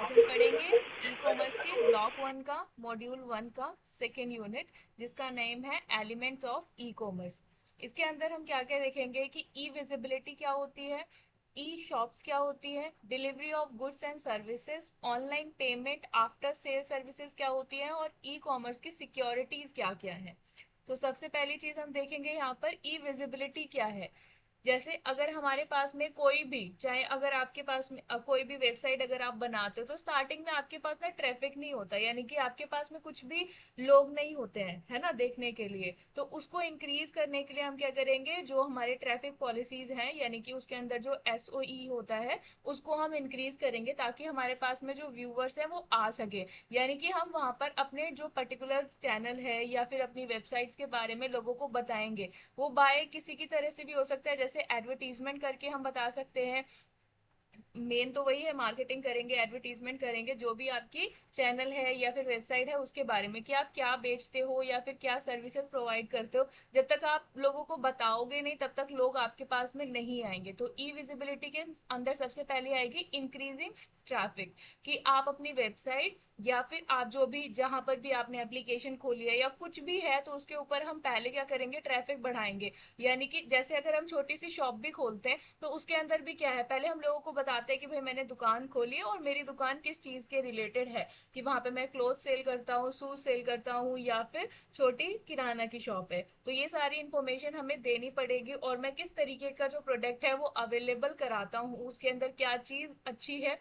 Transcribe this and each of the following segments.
आज हम पढ़ेंगे ई कॉमर्स के ब्लॉक वन का मॉड्यूल वन का सेकेंड यूनिट, जिसका नेम है एलिमेंट्स ऑफ ई कॉमर्स। इसके अंदर हम क्या क्या देखेंगे कि ई विजिबिलिटी क्या होती है, ई शॉप्स क्या होती है, delivery of goods and services, online payment, after sale services क्या होती है, और ई कॉमर्स की सिक्योरिटीज क्या क्या है। तो सबसे पहली चीज हम देखेंगे यहाँ पर ई विजिबिलिटी क्या है। जैसे अगर हमारे पास में कोई भी, चाहे अगर आपके पास में कोई भी वेबसाइट अगर आप बनाते हो तो स्टार्टिंग में आपके पास ना ट्रैफिक नहीं होता, यानी कि आपके पास में कुछ भी लोग नहीं होते हैं, है ना, देखने के लिए। तो उसको इंक्रीज करने के लिए हम क्या करेंगे, जो हमारे ट्रैफिक पॉलिसीज हैं यानी कि उसके अंदर जो एसओई होता है उसको हम इंक्रीज करेंगे, ताकि हमारे पास में जो व्यूवर्स हैं वो आ सके। यानी कि हम वहां पर अपने जो पर्टिकुलर चैनल है या फिर अपनी वेबसाइट्स के बारे में लोगों को बताएंगे। वो बाय किसी की तरह से भी हो सकता है, जैसे एडवर्टीजमेंट करके हम बता सकते हैं। मेन तो वही है, मार्केटिंग करेंगे, एडवर्टीजमेंट करेंगे जो भी आपकी चैनल है या फिर वेबसाइट है उसके बारे में, कि आप क्या बेचते हो या फिर क्या सर्विसेज प्रोवाइड करते हो। जब तक आप लोगों को बताओगे नहीं तब तक लोग आपके पास में नहीं आएंगे। तो ई विजिबिलिटी के अंदर सबसे पहले आएगी इंक्रीजिंग ट्रैफिक, कि आप अपनी वेबसाइट या फिर आप जो भी जहां पर भी आपने एप्लीकेशन खोली है या कुछ भी है तो उसके ऊपर हम पहले क्या करेंगे, ट्रैफिक बढ़ाएंगे। यानी कि जैसे अगर हम छोटी सी शॉप भी खोलते हैं तो उसके अंदर भी क्या है, पहले हम लोगों को बताते हैं कि भाई मैंने दुकान खोली है और मेरी दुकान किस चीज के रिलेटेड है, कि वहां पे मैं क्लोथ सेल करता हूँ, शूज सेल करता हूँ, या फिर छोटी किराना की शॉप है। तो ये सारी इंफॉर्मेशन हमें देनी पड़ेगी, और मैं किस तरीके का जो प्रोडक्ट है वो अवेलेबल कराता हूँ, उसके अंदर क्या चीज अच्छी है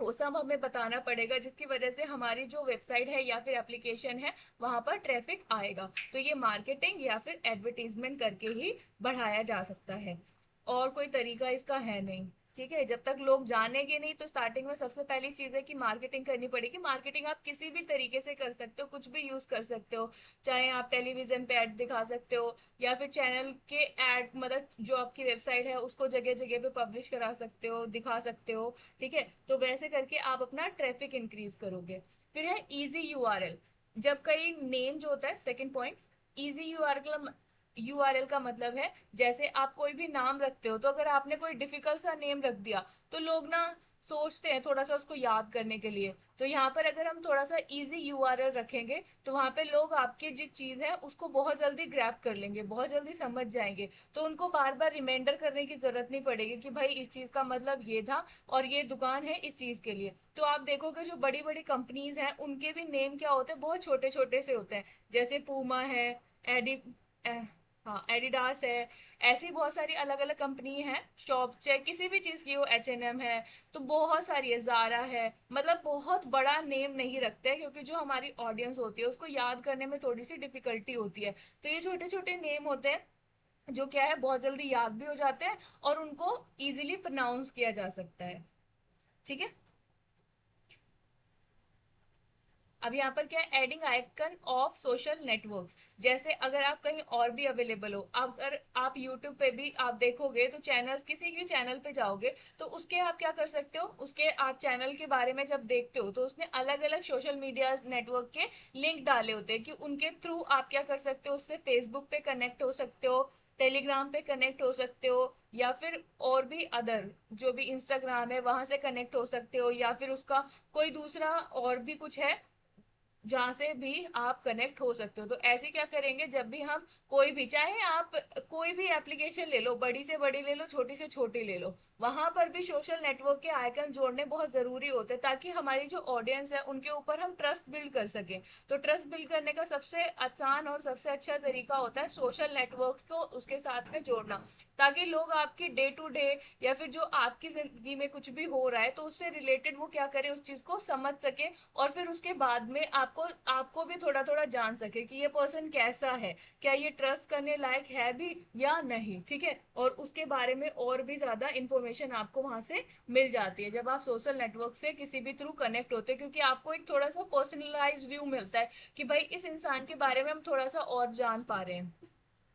वो सब हमें बताना पड़ेगा, जिसकी वजह से हमारी जो वेबसाइट है या फिर एप्लीकेशन है वहां पर ट्रैफिक आएगा। तो ये मार्केटिंग या फिर एडवर्टीजमेंट करके ही बढ़ाया जा सकता है, और कोई तरीका इसका है नहीं। ठीक है, जब तक लोग जानेंगे नहीं तो स्टार्टिंग में सबसे पहली चीज है कि मार्केटिंग करनी पड़ेगी। मार्केटिंग आप किसी भी तरीके से कर सकते हो, कुछ भी यूज कर सकते हो। चाहे आप टेलीविजन पे एड दिखा सकते हो, या फिर चैनल के एड, मतलब जो आपकी वेबसाइट है उसको जगह जगह पे पब्लिश करा सकते हो, दिखा सकते हो। ठीक है, तो वैसे करके आप अपना ट्रैफिक इंक्रीज करोगे। फिर है इजी यूआरएल। जब कई नेम जो होता है, second point, easy URL, URL का मतलब है जैसे आप कोई भी नाम रखते हो तो अगर आपने कोई डिफिकल्ट सा नेम रख दिया तो लोग ना सोचते हैं थोड़ा सा उसको याद करने के लिए। तो यहाँ पर अगर हम थोड़ा सा इजी यूआरएल रखेंगे तो वहां पे लोग आपकी जो चीज है उसको बहुत जल्दी ग्रैब कर लेंगे, बहुत जल्दी समझ जाएंगे। तो उनको बार बार रिमाइंडर करने की जरूरत नहीं पड़ेगी कि भाई इस चीज का मतलब ये था और ये दुकान है इस चीज के लिए। तो आप देखोगे जो बड़ी बड़ी कंपनीज हैं उनके भी नेम क्या होते हैं, बहुत छोटे छोटे से होते हैं। जैसे पूमा है, एडि हाँ एडिडास है, ऐसी बहुत सारी अलग अलग कंपनी है। शॉप चाहे किसी भी चीज की हो, H&M है, तो बहुत सारी है, जारा है। मतलब बहुत बड़ा नेम नहीं रखते, क्योंकि जो हमारी ऑडियंस होती है उसको याद करने में थोड़ी सी डिफिकल्टी होती है। तो ये छोटे छोटे नेम होते हैं जो क्या है, बहुत जल्दी याद भी हो जाते हैं और उनको इजीली प्रोनाउंस किया जा सकता है। ठीक है, अब यहाँ पर क्या है, adding icon of social networks. जैसे अगर आप कहीं और भी अवेलेबल हो, अगर आप यूट्यूब पे भी आप देखोगे तो चैनल्स, किसी भी चैनल पे जाओगे तो उसके आप क्या कर सकते हो, उसके आप चैनल के बारे में जब देखते हो तो उसने अलग अलग सोशल मीडिया नेटवर्क के लिंक डाले होते हैं, कि उनके थ्रू आप क्या कर सकते हो, उससे फेसबुक पे कनेक्ट हो सकते हो, टेलीग्राम पे कनेक्ट हो सकते हो, या फिर और भी अदर जो भी इंस्टाग्राम है वहां से कनेक्ट हो सकते हो, या फिर उसका कोई दूसरा और भी कुछ है जहां से भी आप कनेक्ट हो सकते हो। तो ऐसे क्या करेंगे, जब भी हम कोई भी, चाहे आप कोई भी एप्लीकेशन ले लो, बड़ी से बड़ी ले लो, छोटी से छोटी ले लो, वहां पर भी सोशल नेटवर्क के आइकन जोड़ने बहुत जरूरी होते हैं, ताकि हमारी जो ऑडियंस है उनके ऊपर हम ट्रस्ट बिल्ड कर सके। तो ट्रस्ट बिल्ड करने का सबसे आसान और सबसे अच्छा तरीका होता है सोशल नेटवर्क को उसके साथ में जोड़ना, ताकि लोग आपकी डे टू डे या फिर जो आपकी जिंदगी में कुछ भी हो रहा है तो उससे रिलेटेड वो क्या करे, उस चीज को समझ सके, और फिर उसके बाद में आपको आपको भी थोड़ा थोड़ा जान सके कि ये पर्सन कैसा है, क्या ये ट्रस्ट करने लायक है भी या नहीं। ठीक है, और उसके बारे में और भी ज्यादा इंफॉर्मेशन आपको वहां से मिल जाती है जब आप सोशल नेटवर्क से किसी भी थ्रू कनेक्ट होते हैं, क्योंकि आपको एक थोड़ा सा पर्सनलाइज व्यू मिलता है कि भाई इस इंसान के बारे में हम थोड़ा सा और जान पा रहे हैं।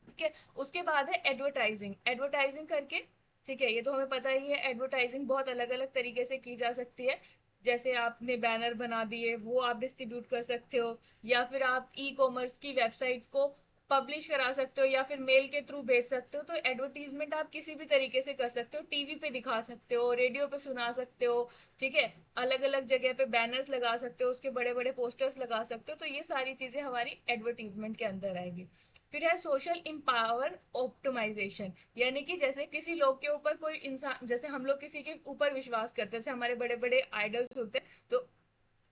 ठीक है, उसके बाद है एडवर्टाइजिंग। एडवर्टाइजिंग करके, ठीक है, ये तो हमें पता ही है, एडवर्टाइजिंग बहुत अलग अलग तरीके से की जा सकती है। जैसे आपने बैनर बना दिए वो आप डिस्ट्रीब्यूट कर सकते हो, या फिर आप ई कॉमर्स की वेबसाइट्स को पब्लिश करा सकते हो या फिर मेल के थ्रू भेज सकते हो। तो एडवर्टीजमेंट आप किसी भी तरीके से कर सकते हो, टीवी पे दिखा सकते हो, रेडियो पे सुना सकते हो, ठीक है, अलग अलग जगह पे बैनर्स लगा सकते हो, उसके बड़े बड़े पोस्टर्स लगा सकते हो। तो ये सारी चीजें हमारी एडवर्टीजमेंट के अंदर आएगी। फिर है सोशल इम्पावर ऑप्टिमाइजेशन, यानी कि जैसे किसी लोग के ऊपर कोई इंसान, जैसे हम लोग किसी के ऊपर विश्वास करते हैं, जैसे हमारे बड़े बड़े आइडल्स होते हैं, तो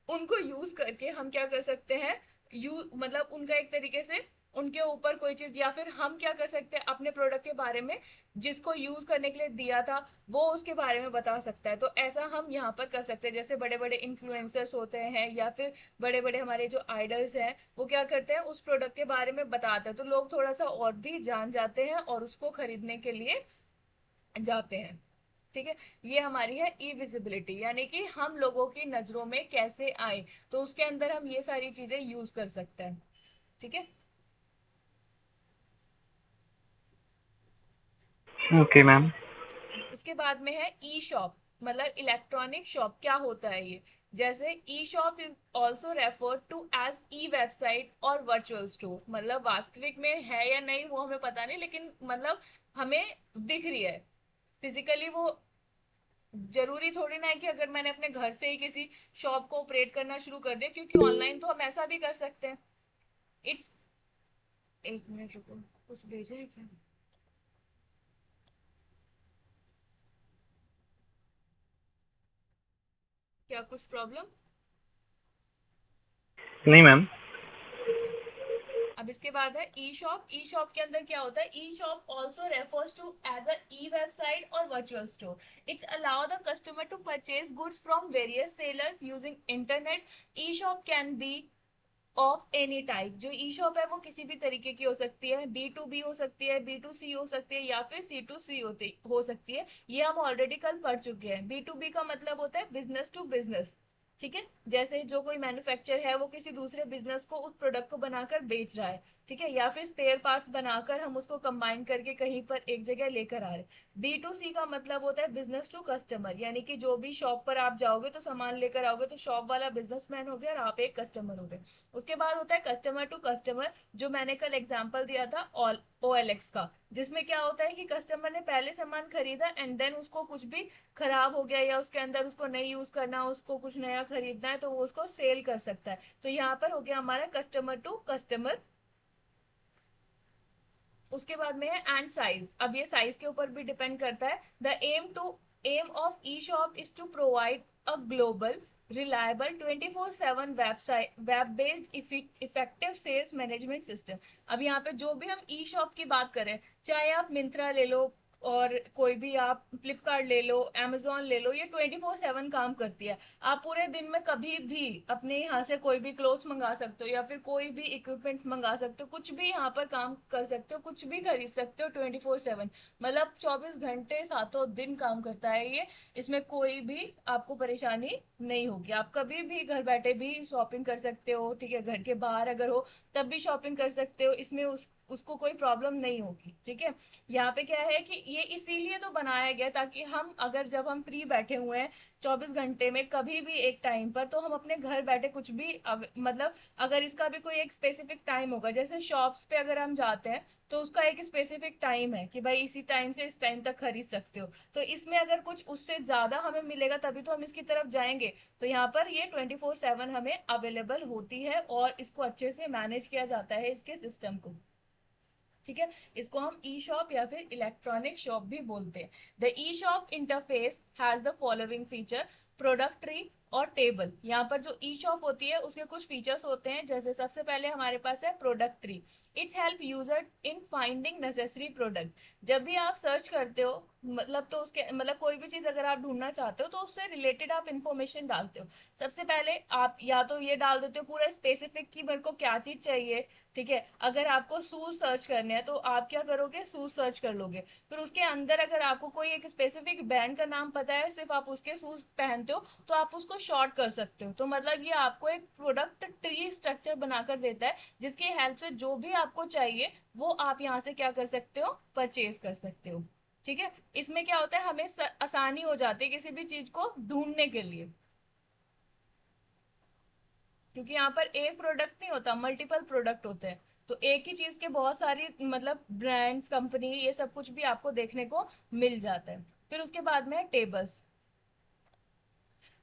उनको यूज करके हम क्या कर सकते हैं, मतलब उनका एक तरीके से उनके ऊपर कोई चीज, या फिर हम क्या कर सकते हैं अपने प्रोडक्ट के बारे में, जिसको यूज करने के लिए दिया था वो उसके बारे में बता सकता है। तो ऐसा हम यहाँ पर कर सकते हैं। जैसे बड़े बड़े इन्फ्लुएंसर्स होते हैं या फिर बड़े बड़े हमारे जो आइडल्स हैं, वो क्या करते हैं उस प्रोडक्ट के बारे में बताते हैं, तो लोग थोड़ा सा और भी जान जाते हैं और उसको खरीदने के लिए जाते हैं। ठीक है, ये हमारी है ई विजिबिलिटी, यानी कि हम लोगों की नजरों में कैसे आए, तो उसके अंदर हम ये सारी चीजें यूज कर सकते हैं। ठीक है, ओके मैम। उसके बाद में है ई शॉप, मतलब इलेक्ट्रॉनिक शॉप। क्या होता है ये, जैसे e shop is also refer to as e website और वर्चुअल स्टोर, मतलब वास्तविक में है या नहीं वो हमें पता नहीं, लेकिन मतलब हमें दिख रही है फिजिकली वो। जरूरी थोड़ी ना है कि अगर मैंने अपने घर से ही किसी शॉप को ऑपरेट करना शुरू कर दिया, क्योंकि ऑनलाइन तो हम ऐसा भी कर सकते हैं। इट्स, एक मिनट रुको, कुछ भेजा है क्या, क्या कुछ प्रॉब्लम? नहीं मैम। ठीक है, अब इसके बाद है ई शॉप। ई शॉप के अंदर क्या होता है, e shop also refers to as a e website और virtual store. It's allow the customer to purchase goods from various sellers using internet. E shop can be of any type. जो e shop है वो किसी भी तरीके की हो सकती है, बी टू बी हो सकती है, बी टू सी हो सकती है, या फिर सी टू सी हो सकती है। ये हम ऑलरेडी कल पढ़ चुके हैं। बी टू बी का मतलब होता है बिजनेस टू बिजनेस। ठीक है, जैसे जो कोई मैन्युफैक्चर है वो किसी दूसरे बिजनेस को उस प्रोडक्ट को बनाकर बेच रहा है, ठीक है, या फिर स्पेयर पार्ट्स बनाकर हम उसको कंबाइन करके कहीं पर एक जगह लेकर आ रहे हैं। बी टू सी का मतलब होता है बिजनेस टू कस्टमर, यानी कि जो भी शॉप पर आप जाओगे तो सामान लेकर आओगे, तो शॉप वाला बिजनेसमैन हो गया और आप एक कस्टमर हो गए। उसके बाद होता है कस्टमर टू कस्टमर, जो मैंने कल एग्जांपल दिया था ऑल OLX का, जिसमें क्या होता है कि कस्टमर ने पहले सामान खरीदा एंड देन उसको कुछ भी खराब हो गया या उसके अंदर उसको नहीं यूज करना, उसको कुछ नया खरीदना है, तो वो उसको सेल कर सकता है। तो यहाँ पर हो गया हमारा कस्टमर टू कस्टमर। उसके बाद में है एंड साइज। अब ये साइज के ऊपर भी डिपेंड करता है। The aim of e shop is to provide a global reliable 24/7 website web based effective sales management system. अब यहाँ पे जो भी हम ई शॉप की बात करें, चाहे आप मिंत्रा ले लो और कोई भी आप फ्लिपकार्ट ले लो, amazon ले लो, ये 24/7 काम करती है। आप पूरे दिन में कभी भी अपने यहाँ से कोई भी क्लोथ्स मंगा सकते हो या फिर कोई भी इक्विपमेंट मंगा सकते हो, कुछ भी यहाँ पर काम कर सकते हो, कुछ भी खरीद सकते हो 24/7। मतलब 24 घंटे सातों दिन काम करता है ये। इसमें कोई भी आपको परेशानी नहीं होगी, आप कभी भी घर बैठे भी शॉपिंग कर सकते हो, ठीक है, घर के बाहर अगर हो तब भी शॉपिंग कर सकते हो, इसमें उसको कोई प्रॉब्लम नहीं होगी। ठीक है, यहाँ पे क्या है कि ये इसीलिए तो बनाया गया ताकि हम अगर जब हम फ्री बैठे हुए हैं 24 घंटे में कभी भी एक टाइम पर, तो हम अपने घर बैठे कुछ भी मतलब अगर इसका भी कोई एक स्पेसिफिक टाइम होगा, जैसे शॉप्स पे अगर हम जाते हैं तो उसका एक स्पेसिफिक टाइम है कि भाई इसी टाइम से इस टाइम तक खरीद सकते हो। तो इसमें अगर कुछ उससे ज्यादा हमें मिलेगा तभी तो हम इसकी तरफ जाएंगे। तो यहाँ पर ये 24/7 हमें अवेलेबल होती है और इसको अच्छे से मैनेज किया जाता है इसके सिस्टम को। ठीक है, इसको हम ई शॉप या फिर इलेक्ट्रॉनिक शॉप भी बोलते हैं। The E shop interface has the following feature, product tree और टेबल। यहाँ पर जो ई शॉप होती है उसके कुछ फीचर्स होते हैं, जैसे सबसे पहले हमारे पास है product tree. It's help user in finding necessary product. जब भी आप सर्च करते हो, मतलब तो उसके मतलब कोई भी चीज अगर आप ढूंढना चाहते हो तो उससे रिलेटेड आप इंफॉर्मेशन डालते हो। सबसे पहले आप या तो ये डाल देते हो पूरा स्पेसिफिक कि मेरे को क्या चीज चाहिए। ठीक है, अगर आपको शूज सर्च करने हैं तो आप क्या करोगे, शूज सर्च कर लोगे। फिर उसके अंदर अगर आपको कोई एक स्पेसिफिक ब्रांड का नाम पता है, सिर्फ आप उसके शूज पहनते हो, तो आप उसको शॉर्ट कर सकते हो। तो मतलब ये आपको एक प्रोडक्ट ट्री स्ट्रक्चर बनाकर देता है, जिसकी हेल्प से जो भी आपको चाहिए वो आप यहाँ से क्या कर सकते हो, परचेज कर सकते हो। ठीक है, इसमें क्या होता है हमें आसानी हो जाती है किसी भी चीज को ढूंढने के लिए, क्योंकि यहाँ पर एक प्रोडक्ट नहीं होता, मल्टीपल प्रोडक्ट होते हैं। तो एक ही चीज के बहुत सारी मतलब ब्रांड्स, कंपनी, ये सब कुछ भी आपको देखने को मिल जाता है। फिर उसके बाद में tables.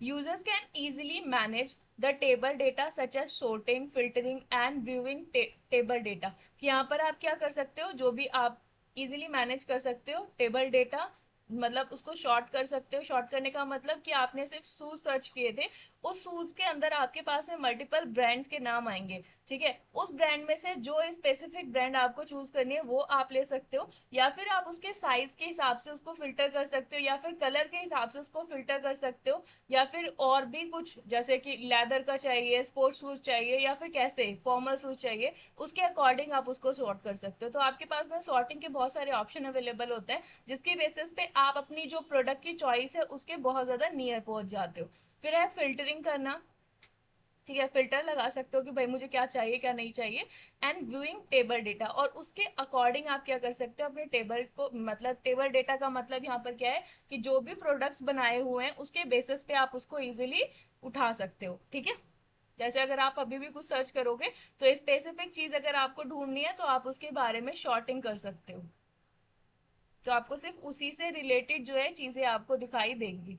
Users can easily manage the table data such as sorting, filtering and viewing table data। कि यहाँ पर आप क्या कर सकते हो, जो भी आप इजीली मैनेज कर सकते हो टेबल डेटा, मतलब उसको शॉर्ट कर सकते हो। शॉर्ट करने का मतलब कि आपने सिर्फ शूज सर्च किए थे, उस शूज के अंदर आपके पास में मल्टीपल ब्रांड्स के नाम आएंगे, ठीक है। उस ब्रांड में से जो स्पेसिफिक ब्रांड आपको चूज करनी है वो आप ले सकते हो, या फिर आप उसके साइज के हिसाब से उसको फिल्टर कर सकते हो, या फिर कलर के हिसाब से उसको फिल्टर कर सकते हो, या फिर और भी कुछ जैसे कि लेदर का चाहिए, स्पोर्ट्स शूज चाहिए, या फिर कैसे फॉर्मल शूज चाहिए, उसके अकॉर्डिंग आप उसको सॉर्ट कर सकते हो। तो आपके पास में सॉर्टिंग के बहुत सारे ऑप्शन अवेलेबल होते हैं, जिसकी बेसिस पे आप अपनी जो प्रोडक्ट की चॉइस है उसके बहुत ज्यादा नियर पहुंच जाते हो। फिर है फिल्टरिंग करना, ठीक है। फिल्टर लगा सकते हो कि भाई मुझे क्या चाहिए क्या नहीं चाहिए। एंड व्यूइंग टेबल डेटा, और उसके अकॉर्डिंग आप क्या कर सकते हो अपने टेबल को, मतलब टेबल डेटा का मतलब यहाँ पर क्या है कि जो भी प्रोडक्ट्स बनाए हुए हैं उसके बेसिस पे आप उसको इजिली उठा सकते हो, ठीक है। जैसे अगर आप अभी भी कुछ सर्च करोगे तो स्पेसिफिक चीज अगर आपको ढूंढनी है तो आप उसके बारे में शॉर्टिंग कर सकते हो, तो आपको सिर्फ उसी से रिलेटेड जो है चीजें आपको दिखाई देंगी।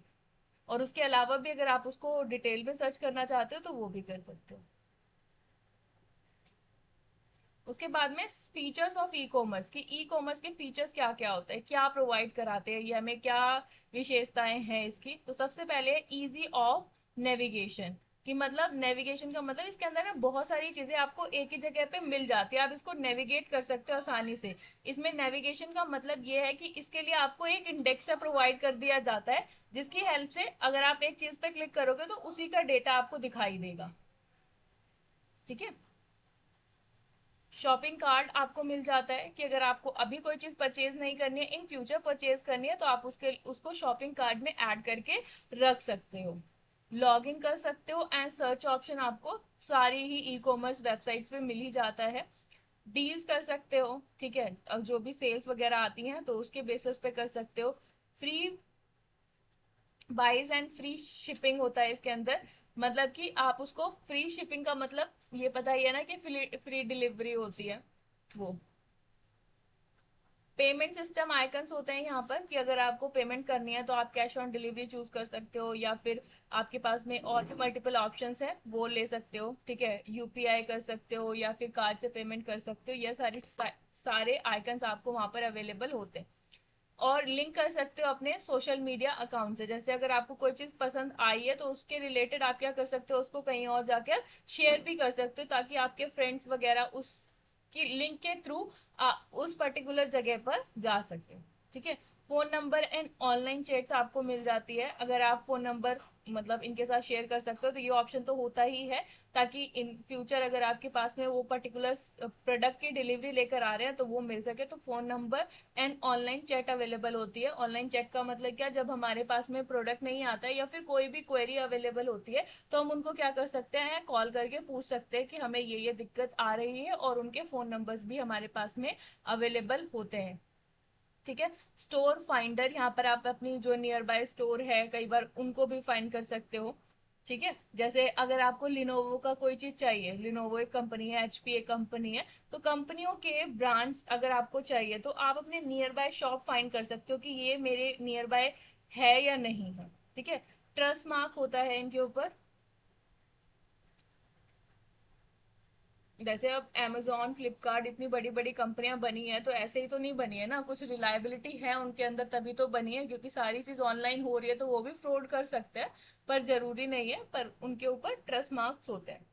और उसके अलावा भी अगर आप उसको डिटेल में सर्च करना चाहते हो तो वो भी कर सकते हो। उसके बाद में फीचर्स ऑफ ई कॉमर्स, की ई कॉमर्स के फीचर्स क्या क्या होते हैं, क्या प्रोवाइड कराते हैं, ये हमें क्या विशेषताएं हैं इसकी। तो सबसे पहले इजी ऑफ नेविगेशन, कि मतलब नेविगेशन का मतलब इसके अंदर ना बहुत सारी चीजें आपको एक ही जगह पे मिल जाती है, आप इसको नेविगेट कर सकते हो आसानी से। इसमें नेविगेशन का मतलब ये है कि इसके लिए आपको एक इंडेक्स प्रोवाइड कर दिया जाता है, जिसकी हेल्प से अगर आप एक चीज पे क्लिक करोगे तो उसी का डेटा आपको दिखाई देगा, ठीक है। शॉपिंग कार्ड आपको मिल जाता है कि अगर आपको अभी कोई चीज परचेज नहीं करनी है, इन फ्यूचर परचेज करनी है, तो आप उसको शॉपिंग कार्ड में ऐड करके रख सकते हो। लॉग इन कर सकते हो एंड सर्च ऑप्शन आपको सारी ही ई कॉमर्स वेबसाइट्स पे मिल ही जाता है। डील्स कर सकते हो, ठीक है, और जो भी सेल्स वगैरह आती हैं तो उसके बेसिस पे कर सकते हो। Free buys and free shipping होता है इसके अंदर, मतलब कि आप उसको फ्री शिपिंग का मतलब ये पता ही है ना कि फ्री डिलीवरी होती है वो। पेमेंट सिस्टम आइकन्स होते हैं यहाँ पर कि अगर आपको पेमेंट करनी है तो आप कैश ऑन डिलीवरी चूज कर सकते हो, या फिर आपके पास में और भी मल्टीपल ऑप्शंस है वो ले सकते हो, ठीक है। यूपीआई कर सकते हो या फिर कार्ड से पेमेंट कर सकते हो, ये सारे आइकन्स आपको वहां पर अवेलेबल होते हैं। और लिंक कर सकते हो अपने सोशल मीडिया अकाउंट से, जैसे अगर आपको कोई चीज पसंद आई है तो उसके रिलेटेड आप क्या कर सकते हो, उसको कहीं और जाकर शेयर भी कर सकते हो, ताकि आपके फ्रेंड्स वगैरह उसकी लिंक के थ्रू उस पर्टिकुलर जगह पर जा सके, ठीक है। Phone number and online chats आपको मिल जाती है, अगर आप फोन नंबर मतलब इनके साथ शेयर कर सकते हो तो ये ऑप्शन तो होता ही है, ताकि इन फ्यूचर अगर आपके पास में वो पर्टिकुलर प्रोडक्ट की डिलीवरी लेकर आ रहे हैं तो वो मिल सके। तो phone number and online chat available होती है। ऑनलाइन चैट का मतलब क्या, जब हमारे पास में प्रोडक्ट नहीं आता है या फिर कोई भी क्वेरी अवेलेबल होती है तो हम उनको क्या कर सकते हैं, कॉल करके पूछ सकते हैं कि हमें ये दिक्कत आ रही है, और उनके फोन नंबर्स भी हमारे पास में अवेलेबल होते हैं, ठीक है। स्टोर फाइंडर, यहाँ पर आप अपनी जो नियर बाय स्टोर है कई बार उनको भी फाइंड कर सकते हो, ठीक है। जैसे अगर आपको लिनोवो का कोई चीज चाहिए, लिनोवो एक कंपनी है, एचपी एक कंपनी है, तो कंपनियों के ब्रांड्स अगर आपको चाहिए तो आप अपने नियर बाय शॉप फाइंड कर सकते हो कि ये मेरे नियर बाय है या नहीं है, ठीक है। ट्रस्ट मार्क होता है इनके ऊपर। जैसे अब amazon फ्लिपकार्ट इतनी बड़ी बड़ी कंपनियां बनी है तो ऐसे ही तो नहीं बनी है ना, कुछ रिलायबिलिटी है उनके अंदर तभी तो बनी है, क्योंकि सारी चीज ऑनलाइन हो रही है तो वो भी फ्रॉड कर सकते हैं, पर जरूरी नहीं है, पर उनके ऊपर ट्रस्ट मार्क्स होते हैं,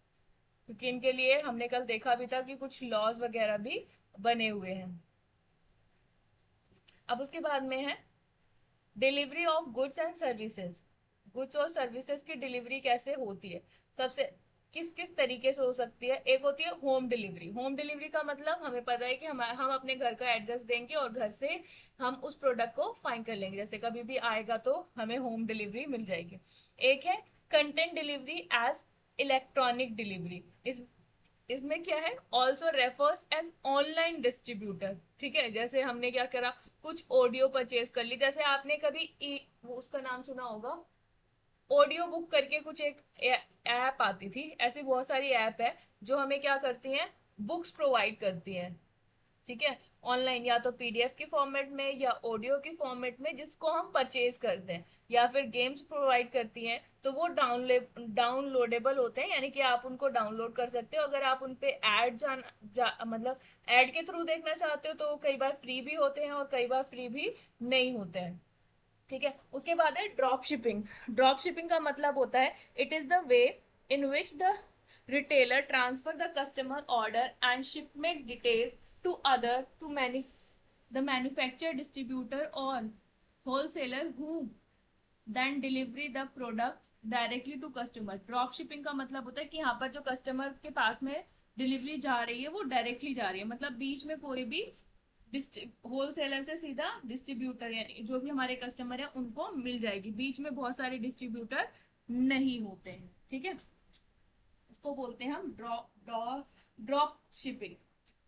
क्योंकि इनके लिए हमने कल देखा भी था कि कुछ लॉज वगैरह भी बने हुए हैं। अब उसके बाद में है delivery of goods and services. Goods और सर्विसेज की डिलीवरी कैसे होती है, सबसे किस किस तरीके से हो सकती है। एक होती है होम डिलीवरी। होम डिलीवरी का मतलब हमें पता है कि हम अपने घर का एड्रेस देंगे और घर से हम उस प्रोडक्ट को फाइंड कर लेंगे, जैसे कभी भी आएगा तो हमें होम डिलीवरी मिल जाएगी। एक है content delivery as electronic delivery. इसमें क्या है, also refers as online distributor, ठीक है। जैसे हमने क्या करा, कुछ ऑडियो परचेज कर ली, जैसे आपने कभी वो उसका नाम सुना होगा, ऑडियो बुक करके कुछ एक ऐप आती थी, ऐसी बहुत सारी ऐप है जो हमें क्या करती हैं, बुक्स प्रोवाइड करती हैं, ठीक है, ऑनलाइन, या तो पीडीएफ के फॉर्मेट में या ऑडियो के फॉर्मेट में, जिसको हम परचेज करते हैं, या फिर गेम्स प्रोवाइड करती हैं, तो वो डाउनलोडेबल होते हैं, यानी कि आप उनको डाउनलोड कर सकते हो। अगर आप उन पे मतलब ऐड के थ्रू देखना चाहते हो तो कई बार फ्री भी होते हैं और कई बार फ्री भी नहीं होते हैं, ठीक है। उसके बाद है ड्रॉप शिपिंग। ड्रॉप शिपिंग का मतलब होता है it is the way in which the retailer transfer the customer order and shipment details to other to the manufacturer, distributor or wholesaler who then delivery the products directly to customer। Drop shipping का मतलब होता है कि यहाँ पर जो customer के पास में डिलीवरी जा रही है वो डायरेक्टली जा रही है, मतलब बीच में कोई भी होलसेलर से सीधा डिस्ट्रीब्यूटर, यानी जो भी हमारे कस्टमर है उनको मिल जाएगी, बीच में बहुत सारे डिस्ट्रीब्यूटर नहीं होते हैं, ठीक है। उसको बोलते हैं हम ड्रॉप शिपिंग।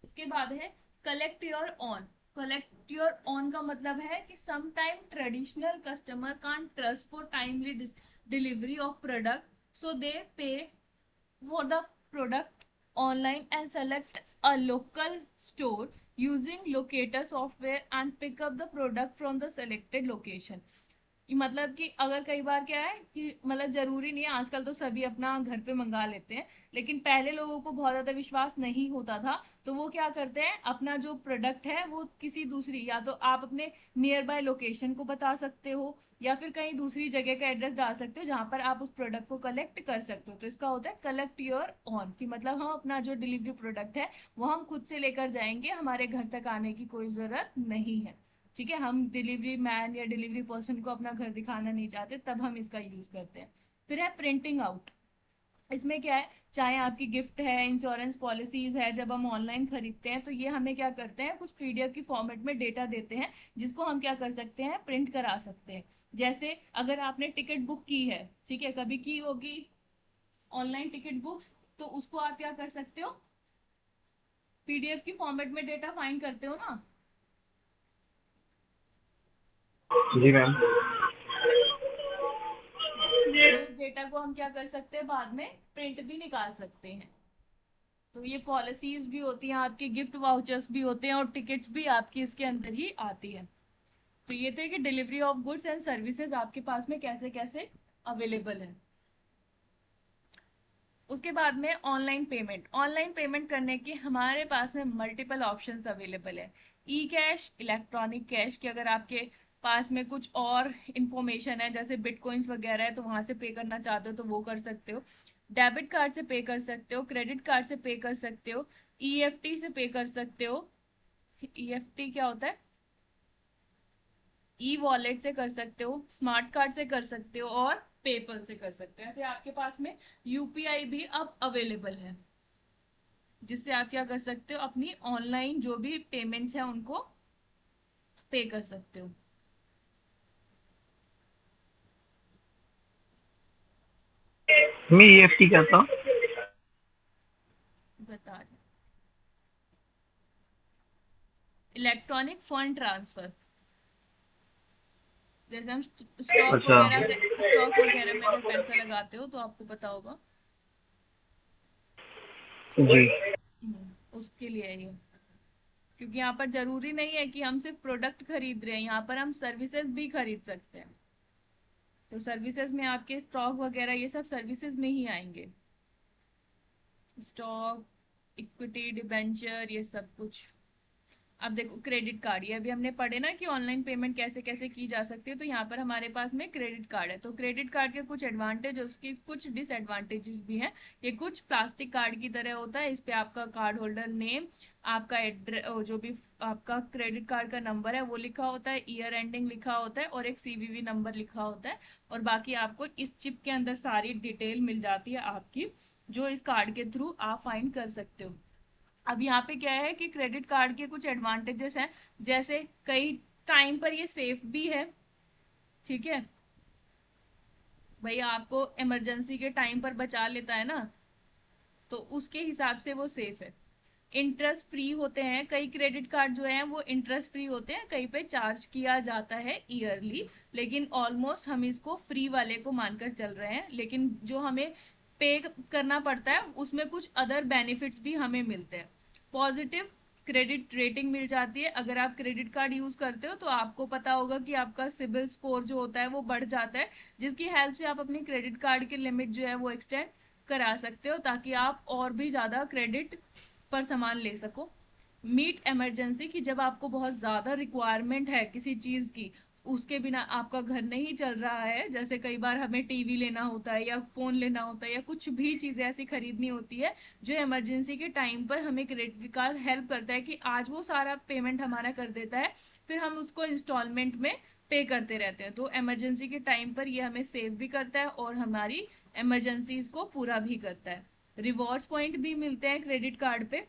उसके बाद है collect your own. Collect your own का मतलब है कि some time traditional customer can't trust for timely delivery of product, so they pay for the product online and select a local store using locator software and pick up the product from the selected location। मतलब कि अगर कई बार क्या है कि मतलब जरूरी नहीं है, आजकल तो सभी अपना घर पे मंगा लेते हैं, लेकिन पहले लोगों को बहुत ज्यादा विश्वास नहीं होता था, तो वो क्या करते हैं अपना जो प्रोडक्ट है वो किसी दूसरी, या तो आप अपने नियर बाय लोकेशन को बता सकते हो या फिर कहीं दूसरी जगह का एड्रेस डाल सकते हो जहां पर आप उस प्रोडक्ट को कलेक्ट कर सकते हो। तो इसका होता है कलेक्ट योर ऑन, कि मतलब हम अपना जो डिलीवरी प्रोडक्ट है वो हम खुद से लेकर जाएंगे, हमारे घर तक आने की कोई जरूरत नहीं है, ठीक है। हम डिलीवरी मैन या डिलीवरी पर्सन को अपना घर दिखाना नहीं चाहते, तब हम इसका यूज करते हैं। फिर है प्रिंटिंग आउट। इसमें क्या है, चाहे आपकी गिफ्ट है, इंश्योरेंस पॉलिसीज है, जब हम ऑनलाइन खरीदते हैं तो ये हमें क्या करते हैं, कुछ पीडीएफ की फॉर्मेट में डेटा देते हैं जिसको हम क्या कर सकते हैं, प्रिंट करा सकते हैं। जैसे अगर आपने टिकट बुक की है, ठीक है, कभी की होगी ऑनलाइन टिकट बुक्स, तो उसको आप क्या कर सकते हो, पीडीएफ की फॉर्मेट में डेटा फाइंड करते हो ना, जी मैम। हाँ, तो उस डेटा को हम क्या कर सकते हैं, बाद में प्रिंट भी निकाल सकते हैं। तो ये पॉलिसीज भी होती हैं आपकी, गिफ्ट वाउचर्स भी होते हैं और टिकट्स भी आपकी इसके अंदर ही आती है। तो ये थे कि delivery of goods and services आपके पास में कैसे कैसे अवेलेबल है। उसके बाद में ऑनलाइन पेमेंट। ऑनलाइन पेमेंट करने की हमारे पास में मल्टीपल ऑप्शंस अवेलेबल है। ई कैश, इलेक्ट्रॉनिक कैश, कि अगर आपके पास में कुछ और इंफॉर्मेशन है जैसे बिटकॉइंस वगैरह है तो वहां से पे करना चाहते हो तो वो कर सकते हो। डेबिट कार्ड से पे कर सकते हो, क्रेडिट कार्ड से पे कर सकते हो, ईएफटी से पे कर सकते हो। ईएफटी क्या होता है, ई वॉलेट से कर सकते हो, स्मार्ट कार्ड से कर सकते हो और पेपल से कर सकते हो। ऐसे आपके पास में यूपीआई भी अब अवेलेबल है, जिससे आप क्या कर सकते हो, अपनी ऑनलाइन जो भी पेमेंट्स हैं उनको पे कर सकते हो। मैं ईएफटी क्या था? बता रहे, इलेक्ट्रॉनिक फंड ट्रांसफर। जैसे हम अच्छा। स्टॉक वगैरह में अगर पैसा लगाते हो तो आपको पता होगा। जी। उसके लिए है ये, क्योंकि यहाँ पर जरूरी नहीं है कि हम सिर्फ प्रोडक्ट खरीद रहे हैं, यहाँ पर हम सर्विसेज भी खरीद सकते हैं। तो सर्विसेज में आपके स्टॉक वगैरह ये सब सर्विसेज में ही आएंगे, स्टॉक, इक्विटी, डिबेंचर, ये सब कुछ। अब देखो क्रेडिट कार्ड, ये अभी हमने पढ़े ना कि ऑनलाइन पेमेंट कैसे कैसे की जा सकती है, तो यहाँ पर हमारे पास में क्रेडिट कार्ड है। तो क्रेडिट कार्ड के कुछ एडवांटेज, उसके कुछ डिसएडवांटेजेस भी हैं। ये कुछ प्लास्टिक कार्ड की तरह होता है, इस पे आपका कार्ड होल्डर नेम, आपका एड्रेस, जो भी आपका क्रेडिट कार्ड का नंबर है वो लिखा होता है, ईयर एंडिंग लिखा होता है और एक सीवीवी नंबर लिखा होता है, और बाकी आपको इस चिप के अंदर सारी डिटेल मिल जाती है आपकी, जो इस कार्ड के थ्रू आप फाइंड कर सकते हो। अब यहाँ पे क्या है कि क्रेडिट कार्ड के कुछ एडवांटेजेस हैं, जैसे कई टाइम पर ये सेफ भी है, ठीक है, भाई आपको इमरजेंसी के टाइम पर बचा लेता है ना, तो उसके हिसाब से वो सेफ है। इंटरेस्ट फ्री होते हैं, कई क्रेडिट कार्ड जो है वो इंटरेस्ट फ्री होते हैं, कहीं पे चार्ज किया जाता है ईयरली, लेकिन ऑलमोस्ट हम इसको फ्री वाले को मानकर चल रहे हैं, लेकिन जो हमें पे करना पड़ता है उसमें कुछ अदर बेनिफिट्स भी हमें मिलते हैं। पॉजिटिव क्रेडिट रेटिंग मिल जाती है। अगर आप क्रेडिट कार्ड यूज करते हो तो आपको पता होगा कि आपका सिबिल स्कोर जो होता है वो बढ़ जाता है, जिसकी हेल्प से आप अपनी क्रेडिट कार्ड की लिमिट जो है वो एक्सटेंड करा सकते हो ताकि आप और भी ज्यादा क्रेडिट पर सामान ले सको। मीट इमरजेंसी, कि जब आपको बहुत ज्यादा रिक्वायरमेंट है किसी चीज की, उसके बिना आपका घर नहीं चल रहा है, जैसे कई बार हमें टीवी लेना होता है या फोन लेना होता है या कुछ भी चीजें ऐसी खरीदनी होती है जो इमरजेंसी के टाइम पर हमें क्रेडिट कार्ड हेल्प करता है कि आज वो सारा पेमेंट हमारा कर देता है, फिर हम उसको इंस्टॉलमेंट में पे करते रहते हैं। तो इमरजेंसी के टाइम पर ये हमें सेव भी करता है और हमारी इमरजेंसीज को पूरा भी करता है। रिवॉर्ड्स पॉइंट भी मिलते हैं क्रेडिट कार्ड पे,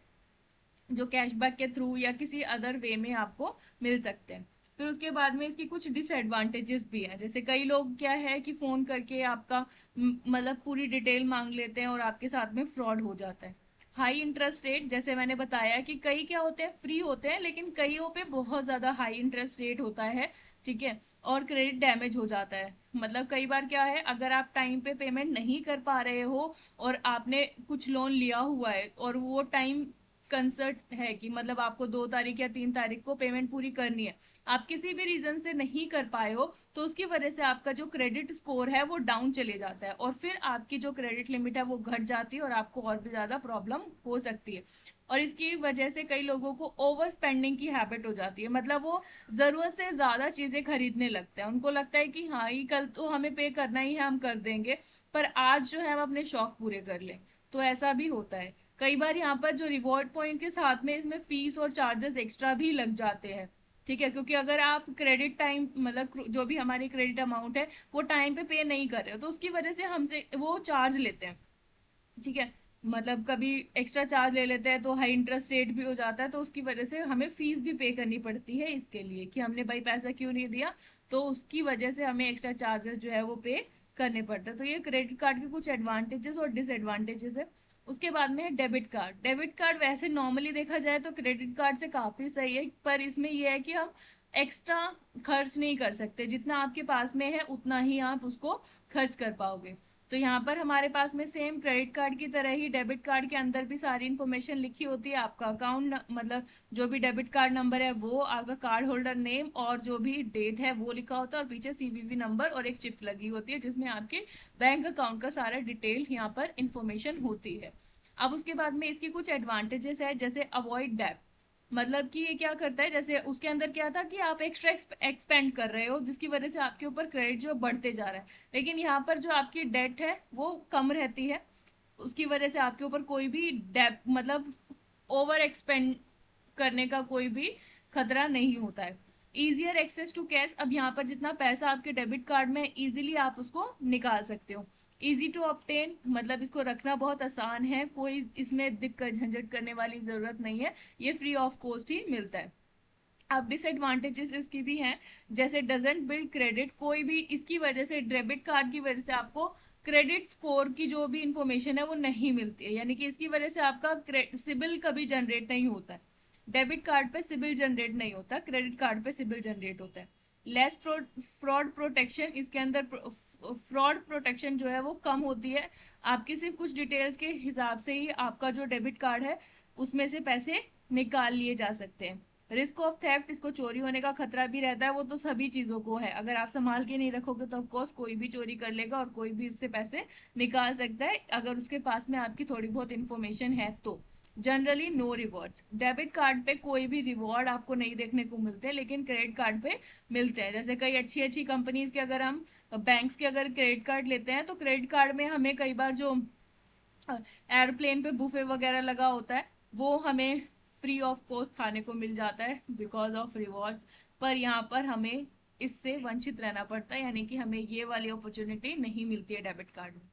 जो कैशबैक के थ्रू या किसी अदर वे में आपको मिल सकते हैं। फिर उसके बाद में इसकी कुछ डिसएडवांटेजेस भी हैं, जैसे कई लोग क्या है कि फोन करके आपका मतलब पूरी डिटेल मांग लेते हैं और आपके साथ में फ्रॉड हो जाता है। हाई इंटरेस्ट रेट, जैसे मैंने बताया कि कई क्या होते हैं फ्री होते हैं, लेकिन कईयों पे बहुत ज्यादा हाई इंटरेस्ट रेट होता है, ठीक है, और क्रेडिट डैमेज हो जाता है। मतलब कई बार क्या है, अगर आप टाइम पे पेमेंट नहीं कर पा रहे हो और आपने कुछ लोन लिया हुआ है और वो टाइम कंसर्ट है कि मतलब आपको 2 तारीख या 3 तारीख को पेमेंट पूरी करनी है, आप किसी भी रीजन से नहीं कर पाए हो, तो उसकी वजह से आपका जो क्रेडिट स्कोर है वो डाउन चले जाता है और फिर आपकी जो क्रेडिट लिमिट है वो घट जाती है और आपको और भी ज्यादा प्रॉब्लम हो सकती है। और इसकी वजह से कई लोगों को ओवर स्पेंडिंग की हैबिट हो जाती है, मतलब वो जरूरत से ज्यादा चीजें खरीदने लगते हैं। उनको लगता है कि हाँ ये कल तो हमें पे करना ही है, हम कर देंगे, पर आज जो है हम अपने शौक पूरे कर लें। तो ऐसा भी होता है। कई बार यहाँ पर जो रिवॉर्ड पॉइंट के साथ में इसमें फीस और चार्जेस एक्स्ट्रा भी लग जाते हैं, ठीक है, क्योंकि अगर आप क्रेडिट टाइम मतलब जो भी हमारी क्रेडिट अमाउंट है वो टाइम पे नहीं कर रहे हो तो उसकी वजह से हमसे वो चार्ज लेते हैं, ठीक है, मतलब कभी एक्स्ट्रा चार्ज ले लेते हैं तो हाई इंटरेस्ट रेट भी हो जाता है, तो उसकी वजह से हमें फीस भी पे करनी पड़ती है इसके लिए कि हमने भाई पैसा क्यों नहीं दिया, तो उसकी वजह से हमें एक्स्ट्रा चार्जेस जो है वो पे करने पड़ते हैं। तो ये क्रेडिट कार्ड के कुछ एडवांटेजेस और डिसएडवांटेजेस है। उसके बाद में है डेबिट कार्ड। डेबिट कार्ड वैसे नॉर्मली देखा जाए तो क्रेडिट कार्ड से काफी सही है, पर इसमें यह है कि हम एक्स्ट्रा खर्च नहीं कर सकते, जितना आपके पास में है उतना ही आप उसको खर्च कर पाओगे। तो यहाँ पर हमारे पास में सेम क्रेडिट कार्ड की तरह ही डेबिट कार्ड के अंदर भी सारी इन्फॉर्मेशन लिखी होती है, आपका अकाउंट मतलब जो भी डेबिट कार्ड नंबर है वो, आपका कार्ड होल्डर नेम और जो भी डेट है वो लिखा होता है, और पीछे सीवीवी नंबर और एक चिप लगी होती है जिसमें आपके बैंक अकाउंट का सारा डिटेल यहाँ पर इंफॉर्मेशन होती है। अब उसके बाद में इसकी कुछ एडवांटेजेस है, जैसे अवॉइड डेब्ट, मतलब कि ये क्या करता है, जैसे उसके अंदर क्या था कि आप एक्स्ट्रा एक्सपेंड कर रहे हो जिसकी वजह से आपके ऊपर क्रेडिट जो बढ़ते जा रहा है, लेकिन यहाँ पर जो आपकी डेट है वो कम रहती है, उसकी वजह से आपके ऊपर कोई भी डेप मतलब ओवर एक्सपेंड करने का कोई भी खतरा नहीं होता है। इजियर एक्सेस टू कैश, अब यहाँ पर जितना पैसा आपके डेबिट कार्ड में इजीली आप उसको निकाल सकते हो। इजी टू ऑब्टेन, मतलब इसको रखना बहुत आसान है, कोई इसमें दिक्कत झंझट करने वाली जरूरत नहीं है, ये फ्री ऑफ कॉस्ट ही मिलता है। अब डिसएडवांटेजेस इसकी भी हैं, जैसे डजेंट बिल्ड क्रेडिट, कोई भी इसकी वजह से डेबिट कार्ड की वजह से आपको क्रेडिट स्कोर की जो भी इंफॉर्मेशन है वो नहीं मिलती है, यानी कि इसकी वजह से आपका सिबिल कभी जनरेट नहीं होता है। डेबिट कार्ड पे सिबिल जनरेट नहीं होता, क्रेडिट कार्ड पे सिबिल जनरेट होता है। लेस फ्रॉड फ्रॉड प्रोटेक्शन, इसके अंदर फ्रॉड प्रोटेक्शन जो है वो कम होती है, आपकी सिर्फ कुछ डिटेल्स के हिसाब से ही आपका जो डेबिट कार्ड है उसमें से पैसे निकाल लिए जा सकते हैं। रिस्क ऑफ थेफ्ट, इसको चोरी होने का खतरा भी रहता है, वो तो सभी चीजों को है, अगर आप संभाल के नहीं रखोगे तो ऑफकोर्स कोई भी चोरी कर लेगा और कोई भी इससे पैसे निकाल सकता है अगर उसके पास में आपकी थोड़ी बहुत इंफॉर्मेशन है तो। Generally no rewards, debit card पे कोई भी रिवॉर्ड आपको नहीं देखने को मिलते, लेकिन क्रेडिट कार्ड पे मिलते हैं। जैसे कई अच्छी अच्छी कंपनीज के अगर हम बैंक्स के अगर क्रेडिट कार्ड लेते हैं तो क्रेडिट कार्ड में हमें कई बार जो एयरप्लेन पे बुफे वगैरह लगा होता है वो हमें फ्री ऑफ कॉस्ट खाने को मिल जाता है बिकॉज ऑफ रिवॉर्ड्स, पर यहाँ पर हमें इससे वंचित रहना पड़ता है, यानी कि हमें ये वाली अपॉर्चुनिटी नहीं मिलती है डेबिट कार्ड में।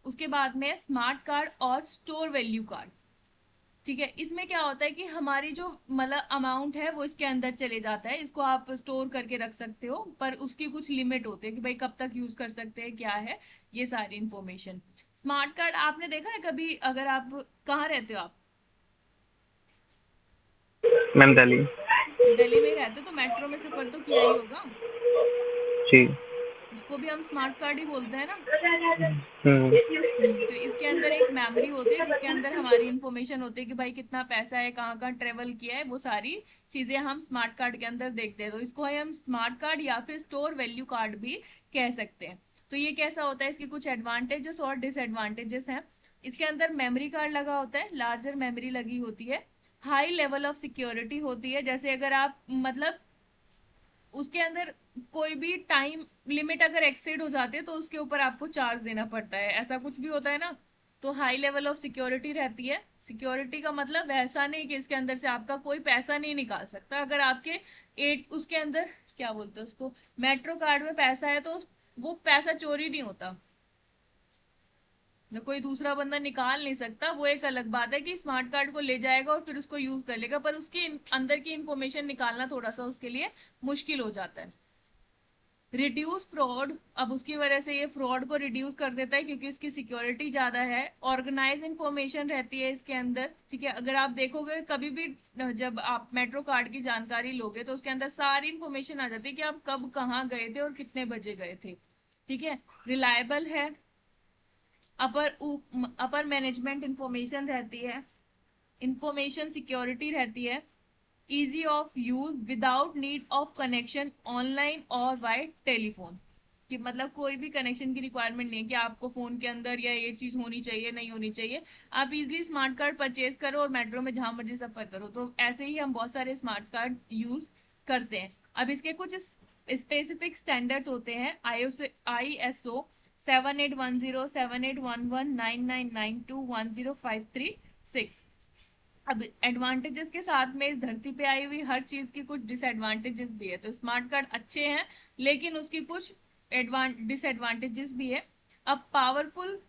उसके बाद में स्मार्ट कार्ड और स्टोर वैल्यू कार्ड, ठीक है, इसमें क्या होता है कि हमारी जो मतलब अमाउंट है वो इसके अंदर चले जाता है, इसको आप स्टोर करके रख सकते हो, पर उसकी कुछ लिमिट होती है कि भाई कब तक यूज कर सकते हैं क्या है, ये सारी इंफॉर्मेशन। स्मार्ट कार्ड आपने देखा है कभी, अगर आप कहाँ रहते हो आप? मैम दिल्ली। दिल्ली में ही रहते हो तो मेट्रो में सफर तो किया ही होगा, जी। उसको भी हम स्मार्ट कार्ड ही बोलते हैं ना। हम्म। जो इसके अंदर एक मेमोरी होती है जिसके अंदर हमारी इंफॉर्मेशन होती है कि भाई कितना पैसा है, कहाँ कहाँ ट्रेवल किया है, वो सारी चीजें हम स्मार्ट कार्ड के अंदर देखते हैं। तो इसको हम स्मार्ट कार्ड या फिर स्टोर वैल्यू कार्ड भी कह सकते हैं। तो ये कैसा होता है, इसके कुछ एडवांटेजेस और डिसएडवांटेजेस हैं। इसके अंदर मेमोरी कार्ड लगा होता है, लार्जर मेमोरी लगी होती है, हाई लेवल ऑफ सिक्योरिटी होती है। जैसे अगर आप मतलब उसके अंदर कोई भी टाइम लिमिट अगर एक्सीड हो जाती है तो उसके ऊपर आपको चार्ज देना पड़ता है, ऐसा कुछ भी होता है ना। तो हाई लेवल ऑफ सिक्योरिटी रहती है। सिक्योरिटी का मतलब ऐसा नहीं कि इसके अंदर से आपका कोई पैसा नहीं निकाल सकता। अगर आपके एट उसके अंदर क्या बोलते हैं उसको, मेट्रो कार्ड में पैसा है तो वो पैसा चोरी नहीं होता न, कोई दूसरा बंदा निकाल नहीं सकता। वो एक अलग बात है कि स्मार्ट कार्ड को ले जाएगा और फिर उसको यूज कर लेगा, पर उसके अंदर की इंफॉर्मेशन निकालना थोड़ा सा उसके लिए मुश्किल हो जाता है। रिड्यूस फ्रॉड, अब उसकी वजह से ये फ्रॉड को रिड्यूस कर देता है क्योंकि इसकी सिक्योरिटी ज्यादा है। ऑर्गेनाइज इंफॉर्मेशन रहती है इसके अंदर, ठीक है। अगर आप देखोगे कभी भी जब आप मेट्रो कार्ड की जानकारी लोगे तो उसके अंदर सारी इंफॉर्मेशन आ जाती है कि आप कब कहाँ गए थे और कितने बजे गए थे, ठीक है। रिलायबल है। अपर मैनेजमेंट इंफॉर्मेशन रहती है। इंफॉर्मेशन सिक्योरिटी रहती है। Easy of use without need of connection online और बाय टेलीफोन, कि मतलब कोई भी कनेक्शन की रिक्वायरमेंट नहीं है कि आपको फोन के अंदर या ये चीज होनी चाहिए नहीं होनी चाहिए। आप इजीली स्मार्ट कार्ड परचेज करो और मेट्रो में जहां मर्जी सफर करो। तो ऐसे ही हम बहुत सारे स्मार्ट कार्ड यूज करते हैं। अब इसके कुछ स्पेसिफिक स्टैंडर्ड्स होते हैं। ISO 7810, 7811, 9992, 10536। अब एडवांटेजेस के साथ में इस धरती पे आई हुई हर चीज की कुछ डिसएडवांटेजेस भी है। तो स्मार्ट कार्ड अच्छे हैं लेकिन उसकी कुछ डिसएडवांटेजेस भी है। अब पावरफुल,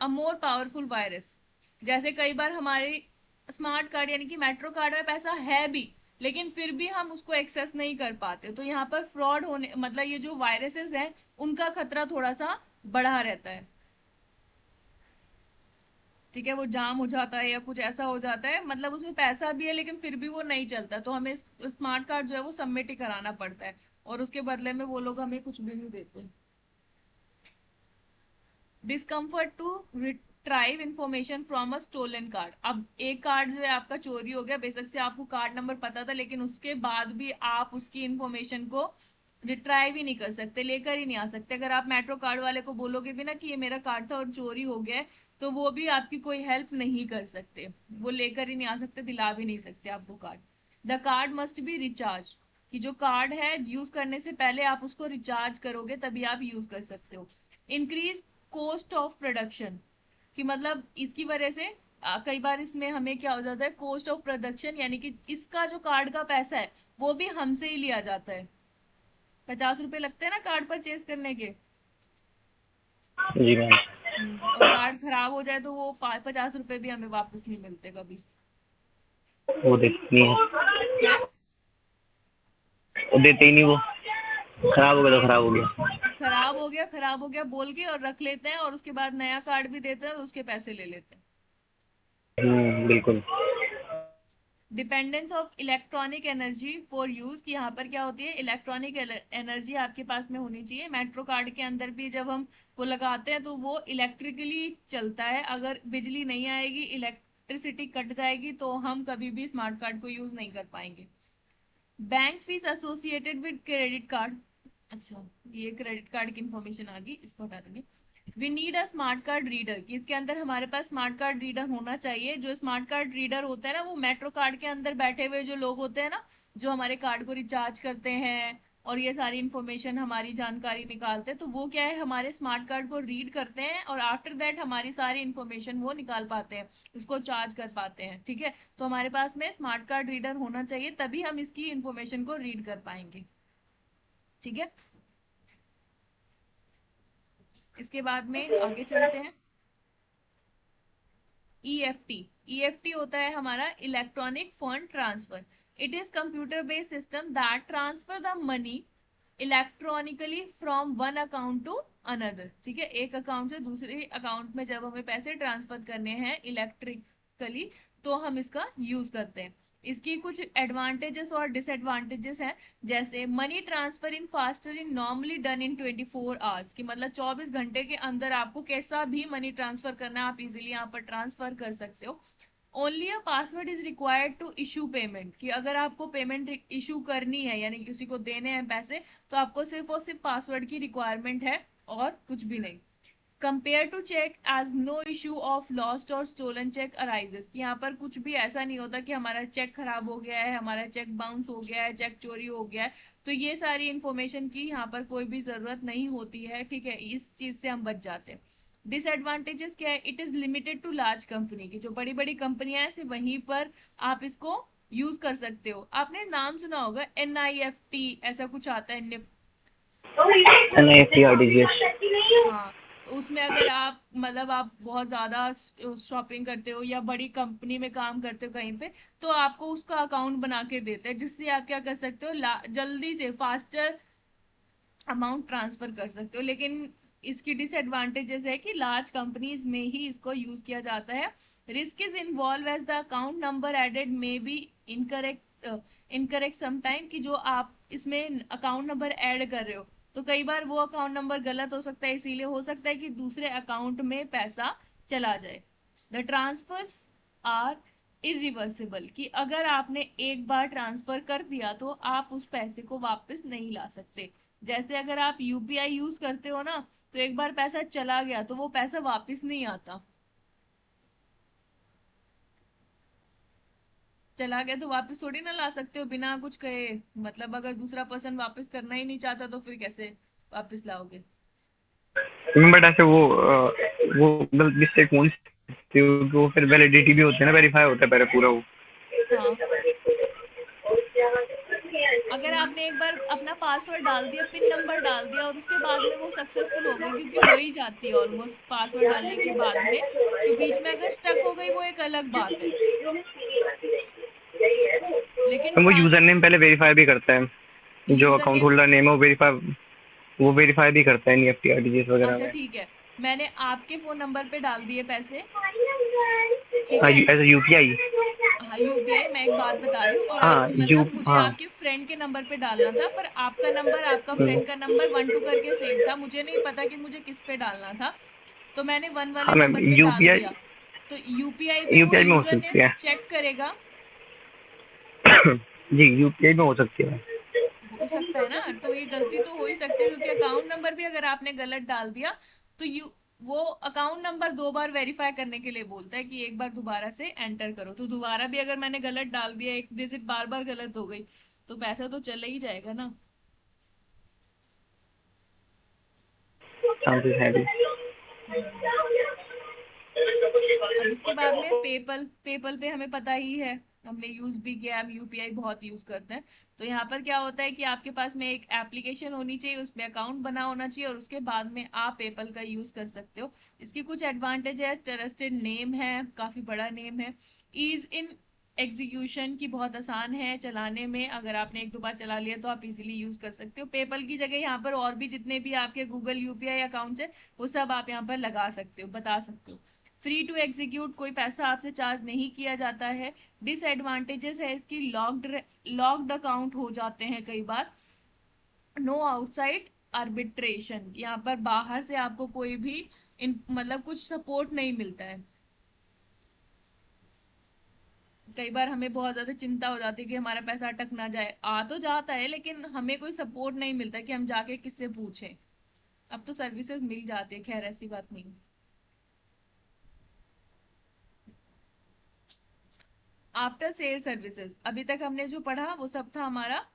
अ मोर पावरफुल वायरस, जैसे कई बार हमारे स्मार्ट कार्ड यानी कि मेट्रो कार्ड में पैसा है भी लेकिन फिर भी हम उसको एक्सेस नहीं कर पाते। तो यहाँ पर फ्रॉड होने मतलब ये जो वायरसेस हैं उनका खतरा थोड़ा सा बढ़ा रहता है, ठीक है। वो जाम हो जाता है या कुछ ऐसा हो जाता है, मतलब उसमें पैसा भी है लेकिन फिर भी वो नहीं चलता, तो हमें स्मार्ट कार्ड जो है वो सबमिट ही कराना पड़ता है और उसके बदले में वो लोग हमें कुछ भी नहीं देते। Discomfort to retrieve information from a stolen card, अब एक कार्ड जो है आपका चोरी हो गया, बेशक से आपको कार्ड नंबर पता था लेकिन उसके बाद भी आप उसकी इंफॉर्मेशन को रिट्राइव ही नहीं कर सकते, लेकर ही नहीं आ सकते। अगर आप मेट्रो कार्ड वाले को बोलोगे भी ना कि ये मेरा कार्ड था और चोरी हो गया है, तो वो भी आपकी कोई हेल्प नहीं कर सकते, वो लेकर ही नहीं आ सकते, दिला भी नहीं सकते आपको card. The card must be recharge, कि जो कार्ड है यूज करने से पहले आप उसको रिचार्ज करोगे तभी आप यूज कर सकते हो। इंक्रीज कॉस्ट ऑफ प्रोडक्शन, कि मतलब इसकी वजह से कई बार इसमें हमें क्या हो जाता है, कॉस्ट ऑफ प्रोडक्शन यानी कि इसका जो कार्ड का पैसा है वो भी हमसे ही लिया जाता है। 50 रुपए लगते हैं ना कार्ड परचेज करने के। जी मैम। और कार्ड खराब हो जाए तो वो 50 रुपए भी हमें वापस नहीं मिलते कभी। वो देती नहीं है, है वो देते ही नहीं वो। खराब हो गया दे, तो खराब हो गया। खराब हो गया बोल के और रख लेते हैं और उसके बाद नया कार्ड भी देते हैं तो उसके पैसे ले लेते हैं। बिल्कुल। Dependence of electronic energy for use, कि यहाँ पर क्या होती है, इलेक्ट्रॉनिक एनर्जी आपके पास में होनी चाहिए। मेट्रो कार्ड के अंदर भी जब हम वो लगाते हैं तो वो इलेक्ट्रिकली चलता है, अगर बिजली नहीं आएगी, इलेक्ट्रिसिटी कट जाएगी तो हम कभी भी स्मार्ट कार्ड को यूज नहीं कर पाएंगे। Bank fees associated with credit card, अच्छा ये क्रेडिट कार्ड की इंफॉर्मेशन आ गई, इसको हटा देंगे। We need a smart card reader, कि इसके अंदर हमारे पास स्मार्ट कार्ड रीडर होना चाहिए। जो स्मार्ट कार्ड रीडर होता है ना, वो मेट्रो कार्ड के अंदर बैठे हुए जो लोग होते हैं ना, जो हमारे कार्ड को रिचार्ज करते हैं और ये सारी इंफॉर्मेशन हमारी जानकारी निकालते हैं, तो वो क्या है, हमारे स्मार्ट कार्ड को रीड करते हैं और आफ्टर दैट हमारी सारी इंफॉर्मेशन वो निकाल पाते हैं, उसको चार्ज कर पाते हैं, ठीक है। तो हमारे पास में स्मार्ट कार्ड रीडर होना चाहिए तभी हम इसकी इंफॉर्मेशन को रीड कर पाएंगे, ठीक है। इसके बाद में आगे चलते हैं। EFT, EFT होता है हमारा electronic fund transfer. It is computer based system that transfer the money electronically from one account to another, ठीक है। एक अकाउंट से दूसरे अकाउंट में जब हमें पैसे ट्रांसफर करने हैं इलेक्ट्रिकली तो हम इसका यूज करते हैं। इसकी कुछ एडवांटेजेस और डिसएडवांटेजेस हैं, जैसे money transfer in faster in normally done in 24 hours, कि मतलब 24 घंटे के अंदर आपको कैसा भी मनी ट्रांसफर करना है आप इजीली यहाँ पर ट्रांसफर कर सकते हो। Only a password is required to issue payment, कि अगर आपको पेमेंट इशू करनी है यानी किसी को देने हैं पैसे, तो आपको सिर्फ और सिर्फ पासवर्ड की रिक्वायरमेंट है और कुछ भी नहीं। Compare to cheque as no issue of lost और स्टोलन चेक अराइजेस, यहाँ पर कुछ भी ऐसा नहीं होता कि हमारा चेक खराब हो गया है, हमारा चेक बाउंस हो गया है, चेक चोरी हो गया है, तो ये सारी इंफॉर्मेशन की यहाँ पर कोई भी जरूरत नहीं होती है। ठीक है, इस चीज से हम बच जाते हैं। डिसएडवांटेजेस क्या है, it is limited to large company, की जो बड़ी बड़ी कंपनियां हैं सिर्फ वहीं पर आप इसको यूज कर सकते हो। आपने नाम सुना होगा NIFT, ऐसा कुछ आता है, निफ्ट। NIFT RTGS। हाँ, तो उसमें अगर आप मतलब आप बहुत ज्यादा शॉपिंग करते हो या बड़ी कंपनी में काम करते हो कहीं पे, तो आपको उसका अकाउंट बना के देते हैं, जिससे आप क्या कर सकते हो, जल्दी से फास्टर अमाउंट ट्रांसफर कर सकते हो। लेकिन इसकी डिसएडवांटेजेस है कि लार्ज कंपनीज में ही इसको यूज किया जाता है। Risk is involve as the account number added may be incorrect incorrect sometime, कि जो आप इसमें अकाउंट नंबर ऐड कर रहे हो तो कई बार वो अकाउंट नंबर गलत हो सकता है, इसीलिए हो सकता है कि दूसरे अकाउंट में पैसा चला जाए। द ट्रांसफर्स आर इरिवर्सिबल, कि अगर आपने एक बार ट्रांसफर कर दिया तो आप उस पैसे को वापस नहीं ला सकते। जैसे अगर आप UPI यूज करते हो ना, तो एक बार पैसा चला गया तो वो पैसा वापस नहीं आता। चला गया तो वापस थोड़ी ना ला सकते हो बिना कुछ कहे, मतलब अगर दूसरा पर्सन वापस करना ही नहीं चाहता तो फिर कैसे वापस लाओगे। बट ऐसे वो गलती से कौन सी, वो फिर वैलिडिटी भी होती है ना, वेरीफाई होता है पहले पूरा वो। हाँ, अगर आपने एक बार अपना पासवर्ड डाल दिया, पिन नंबर डाल दिया और उसके बाद में वो सक्सेसफुल हो गई, क्योंकि हो ही जाती है ऑलमोस्ट पासवर्ड डालने के बाद में, तो बीच में अगर स्टक हो गई वो एक अलग बात है। लेकिन तो वो यूजर नेम पहले वेरीफाई भी करता है, जो user account name, holder name है वो वेरीफाई भी करता है NEFT RTGS वगैरह अच्छा में। ठीक है, मैंने आपके फोन नंबर पे डाल दिए पैसे, ठीक है। As UPI। हाँ, UPI, मैं एक बात बता रही हूँ, और आप हाँ मतलब मुझे हाँ। आपके फ्रेंड के नंबर पे डालना था, पर आपका नंबर, आपका फ्रेंड का नंबर 1 2 करके सेव था, मुझे नहीं पता कि मुझे किस पे डालना था, तो मैंने 1 वाले हाँ मैम, नंबर पे डाल यूपीआई दिया। तो UPI पे वो यूपीआई में हो यूजर सकती नेम है। चेक करेगा। जी, यूपीआई में हो सकती है। हो सकता है ना, तो ये गलती तो हो ही सकती है, क्योंकि अकाउंट नंबर भी अगर आपने गलत डाल दिया तो वो अकाउंट नंबर 2 बार वेरीफाई करने के लिए बोलता है कि एक बार दोबारा से एंटर करो, तो दोबारा भी अगर मैंने गलत डाल दिया, एक डिजिट बार बार गलत हो गई, तो पैसा तो चले ही जाएगा ना। चांसेस है भी। हम्म। अब इसके बाद में पेपल, पेपल पे हमें पता ही है, हमने यूज भी किया, हम UPI बहुत यूज करते हैं। तो यहाँ पर क्या होता है कि आपके पास में एक एप्लीकेशन होनी चाहिए, उसमें अकाउंट बना होना चाहिए, और उसके बाद में आप पेपल का यूज कर सकते हो। इसकी कुछ एडवांटेज है, ट्रस्टेड नेम है, काफी बड़ा नेम है, ईज इन एग्जीक्यूशन की बहुत आसान है चलाने में, अगर आपने एक दो बार चला लिया तो आप इजीली यूज कर सकते हो। पेपल की जगह यहाँ पर और भी जितने भी आपके गूगल UPI अकाउंट है वो सब आप यहाँ पर लगा सकते हो, बता सकते हो। फ्री टू एग्जीक्यूट, कोई पैसा आपसे चार्ज नहीं किया जाता है। डिसएडवांटेजेस है इसकी, लॉक्ड अकाउंट हो जाते हैं कई बार। नो आउटसाइड आर्बिट्रेशन, यहाँ पर बाहर से आपको कोई भी मतलब कुछ सपोर्ट नहीं मिलता है। कई बार हमें बहुत ज्यादा चिंता हो जाती है कि हमारा पैसा अटक ना जाए, आ तो जाता है लेकिन हमें कोई सपोर्ट नहीं मिलता कि हम जाके किससे पूछें। अब तो सर्विसेज मिल जाती है, खैर ऐसी बात नहीं। आफ्टर सेल सर्विसेज, अभी तक हमने जो पढ़ा वो सब था हमारा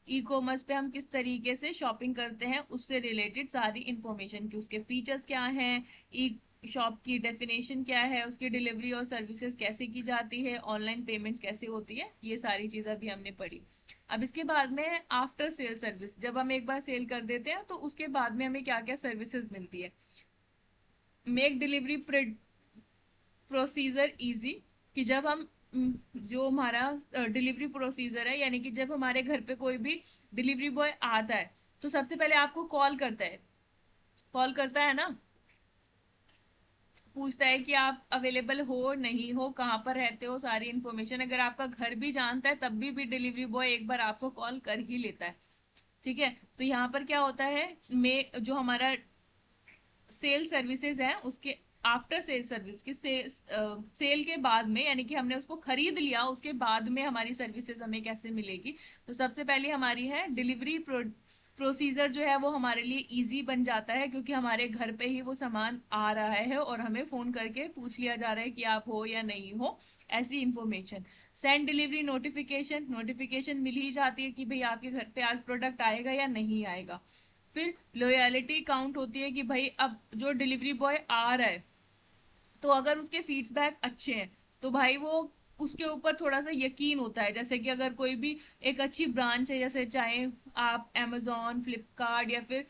ई कॉमर्स पे हम किस तरीके से शॉपिंग करते हैं उससे रिलेटेड सारी इंफॉर्मेशन की, उसके फीचर्स क्या हैं, ई शॉप की डेफिनेशन क्या है, उसकी डिलीवरी और सर्विसेज कैसे की जाती है, ऑनलाइन पेमेंट्स कैसे होती है, ये सारी चीजें अभी हमने पढ़ी। अब इसके बाद में आफ्टर सेल सर्विस, जब हम एक बार सेल कर देते हैं तो उसके बाद में हमें क्या क्या सर्विसेज मिलती है। मेक डिलीवरी प्रोसीजर इजी, कि जब हम जो हमारा डिलीवरी प्रोसीजर है, यानी कि जब हमारे घर पे कोई भी डिलीवरी बॉय आता है तो सबसे पहले आपको कॉल करता है, कॉल करता है ना, पूछता है कि आप अवेलेबल हो नहीं हो, कहाँ पर रहते हो, सारी इन्फॉर्मेशन। अगर आपका घर भी जानता है तब भी डिलीवरी बॉय एक बार आपको कॉल कर ही लेता है। ठीक है, तो यहाँ पर क्या होता है, जो हमारा सेल सर्विसेज है उसके आफ्टर सेल सर्विस की सेल के बाद में, यानी कि हमने उसको खरीद लिया उसके बाद में हमारी सर्विसेज हमें कैसे मिलेगी। तो सबसे पहले हमारी है डिलीवरी प्रोसीजर जो है वो हमारे लिए इजी बन जाता है, क्योंकि हमारे घर पे ही वो सामान आ रहा है और हमें फोन करके पूछ लिया जा रहा है कि आप हो या नहीं हो, ऐसी information. Send delivery notification, notification मिल ही जाती है कि भाई आपके घर पे आज प्रोडक्ट आएगा या नहीं आएगा। फिर लॉयलिटी काउंट होती है कि भाई अब जो डिलीवरी बॉय आ रहा है, तो अगर उसके फीडबैक अच्छे हैं तो भाई वो उसके ऊपर थोड़ा सा यकीन होता है। जैसे कि अगर कोई भी एक अच्छी ब्रांच है, जैसे चाहे आप amazon फ्लिपकार्ट या फिर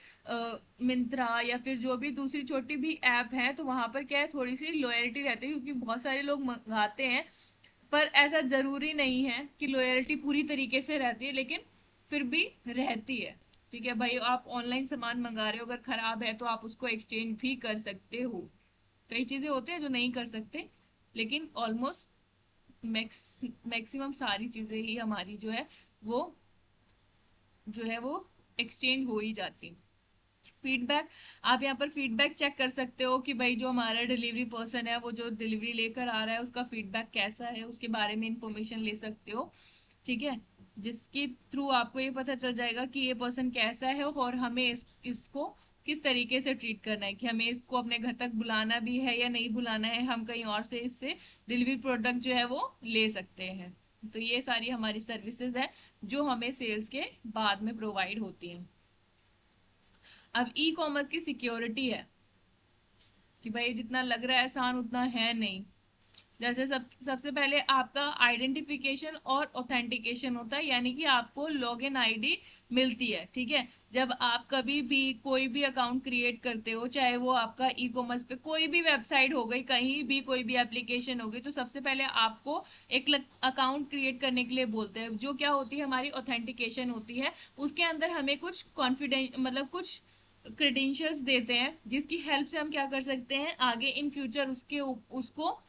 मिंत्रा या फिर जो भी दूसरी छोटी भी ऐप है, तो वहां पर क्या है, थोड़ी सी लॉयल्टी रहती है, क्योंकि बहुत सारे लोग मंगाते हैं। पर ऐसा जरूरी नहीं है कि लॉयल्टी पूरी तरीके से रहती है, लेकिन फिर भी रहती है। ठीक है भाई, आप ऑनलाइन सामान मंगा रहे हो, अगर खराब है तो आप उसको एक्सचेंज भी कर सकते हो। कई चीजें होती है जो नहीं कर सकते, लेकिन ऑलमोस्ट मैक्सिमम सारी चीजें ही हमारी वो जो है वो एक्सचेंज हो ही जाती। फीडबैक, आप यहाँ पर फीडबैक चेक कर सकते हो कि भाई जो हमारा डिलीवरी पर्सन है वो जो डिलीवरी लेकर आ रहा है उसका फीडबैक कैसा है, उसके बारे में इंफॉर्मेशन ले सकते हो। ठीक है, जिसके थ्रू आपको ये पता चल जाएगा कि ये पर्सन कैसा है और हमें इसको किस तरीके से ट्रीट करना है, कि हमें इसको अपने घर तक बुलाना भी है या नहीं बुलाना है, हम कहीं और से इससे डिलीवरी प्रोडक्ट जो है वो ले सकते हैं। तो ये सारी हमारी सर्विसेज है जो हमें सेल्स के बाद में प्रोवाइड होती हैं। अब ई कॉमर्स की सिक्योरिटी है कि भाई जितना लग रहा है आसान उतना है नहीं। जैसे सबसे पहले आपका आइडेंटिफिकेशन और ऑथेंटिकेशन होता है, यानी कि आपको लॉगिन आईडी मिलती है। ठीक है, जब आप कभी भी कोई भी अकाउंट क्रिएट करते हो, चाहे वो आपका ई कॉमर्स पे कोई भी वेबसाइट हो गई, कहीं भी कोई भी एप्लीकेशन हो गई, तो सबसे पहले आपको एक अकाउंट क्रिएट करने के लिए बोलते हैं, जो क्या होती है हमारी ऑथेंटिकेशन होती है। उसके अंदर हमें कुछ कॉन्फिडेंस मतलब कुछ क्रेडेंशियल्स देते हैं, जिसकी हेल्प से हम क्या कर सकते हैं, आगे इन फ्यूचर उसको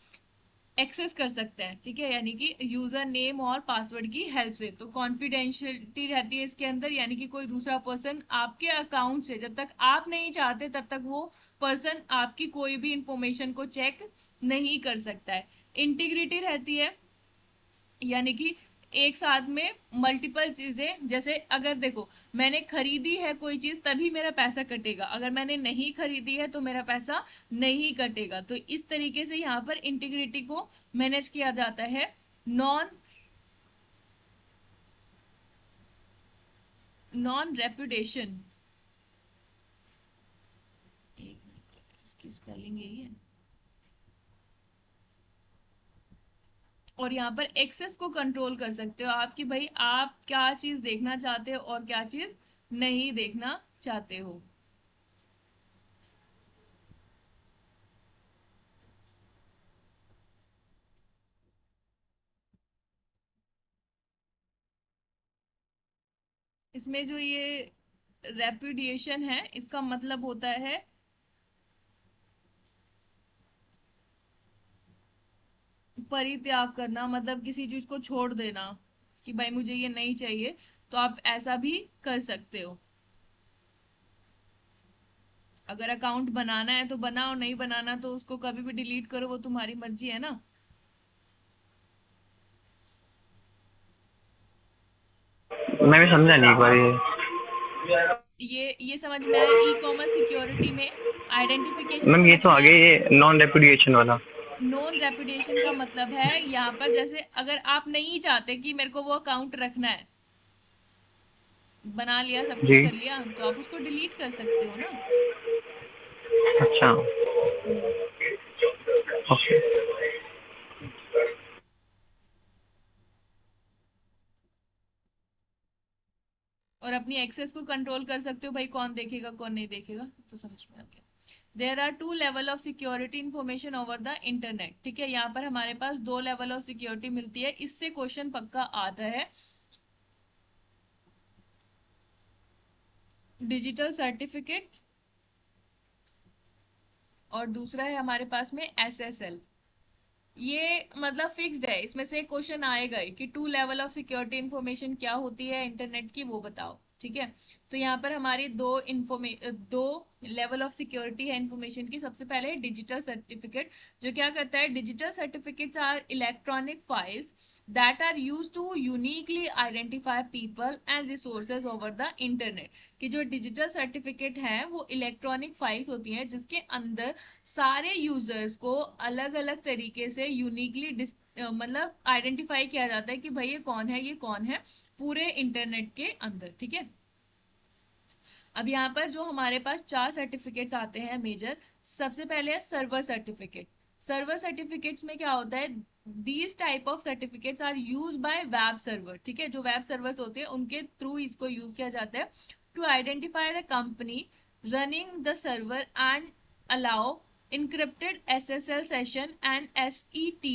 एक्सेस कर सकते हैं। ठीक है, यानी कि यूजर नेम और पासवर्ड की हेल्प से। तो कॉन्फिडेंशियलिटी रहती है इसके अंदर, यानी कि कोई दूसरा पर्सन आपके अकाउंट से, जब तक आप नहीं चाहते तब तक वो पर्सन आपकी कोई भी इंफॉर्मेशन को चेक नहीं कर सकता है। इंटीग्रिटी रहती है, यानी कि एक साथ में मल्टीपल चीजें, जैसे अगर देखो मैंने खरीदी है कोई चीज तभी मेरा पैसा कटेगा, अगर मैंने नहीं खरीदी है तो मेरा पैसा नहीं कटेगा। तो इस तरीके से यहाँ पर इंटीग्रिटी को मैनेज किया जाता है। नॉन नॉन रेपुटेशन, एक मिनट, इसकी स्पेलिंग यही है। और यहाँ पर एक्सेस को कंट्रोल कर सकते हो आप, कि भाई आप क्या चीज देखना चाहते हो और क्या चीज नहीं देखना चाहते हो। इसमें जो ये रेपुडिएशन है, इसका मतलब होता है परित्याग करना, मतलब किसी चीज को छोड़ देना, कि भाई मुझे ये नहीं चाहिए। तो आप ऐसा भी कर सकते हो। अगर अकाउंट बनाना है तो बनाओ, नहीं बनाना तो उसको कभी भी डिलीट करो, वो तुम्हारी मर्जी है ना। मैं भी समझा नहीं एक बार ये। ये समझ में आया, ई कॉमर्स सिक्योरिटी में आइडेंटिफिकेशन मैम ये समझ तो में आगे आया। ये नॉन रेपुडिएशन वाला। नॉन रेपुटेशन का मतलब है यहाँ पर, जैसे अगर आप नहीं चाहते कि मेरे को वो अकाउंट रखना है, बना लिया सब कुछ जी। कर लिया, तो आप उसको डिलीट कर सकते हो ना। अच्छा। हम्म। ओके। ठीक है, और अपनी एक्सेस को कंट्रोल कर सकते हो, भाई कौन देखेगा कौन नहीं देखेगा, तो समझ में आ गया। There are two level of security information over the internet. ठीक है, यहाँ पर हमारे पास दो लेवल ऑफ सिक्योरिटी मिलती है, इससे क्वेश्चन पक्का आता है। डिजिटल सर्टिफिकेट और दूसरा है हमारे पास में SSL। ये मतलब फिक्स्ड है, इसमें से एक क्वेश्चन आएगा ही कि two level of security information क्या होती है इंटरनेट की, वो बताओ। ठीक है, तो यहाँ पर हमारी दो लेवल ऑफ सिक्योरिटी है इंफॉर्मेशन की। सबसे पहले डिजिटल सर्टिफिकेट, जो क्या करता है, digital certificates are electronic files that are use to uniquely identify people and resources over the internet. कि जो डिजिटल सर्टिफिकेट है वो इलेक्ट्रॉनिक फाइल्स होती हैं जिसके अंदर सारे यूजर्स को अलग अलग तरीके से यूनिकली मतलब आइडेंटिफाई किया जाता है कि भाई ये कौन है, ये कौन है, पूरे इंटरनेट के अंदर। ठीक है, अब यहाँ पर जो हमारे पास चार सर्टिफिकेट्स आते हैं मेजर, सबसे पहले है सर्वर सर्टिफिकेट। सर्वर सर्टिफिकेट्स में क्या होता है, these type of certificates are use by web server. ठीक है, जो वेब सर्वर्स होते हैं उनके थ्रू इसको यूज किया जाता है to identify the company running the server and allow encrypted SSL session and SET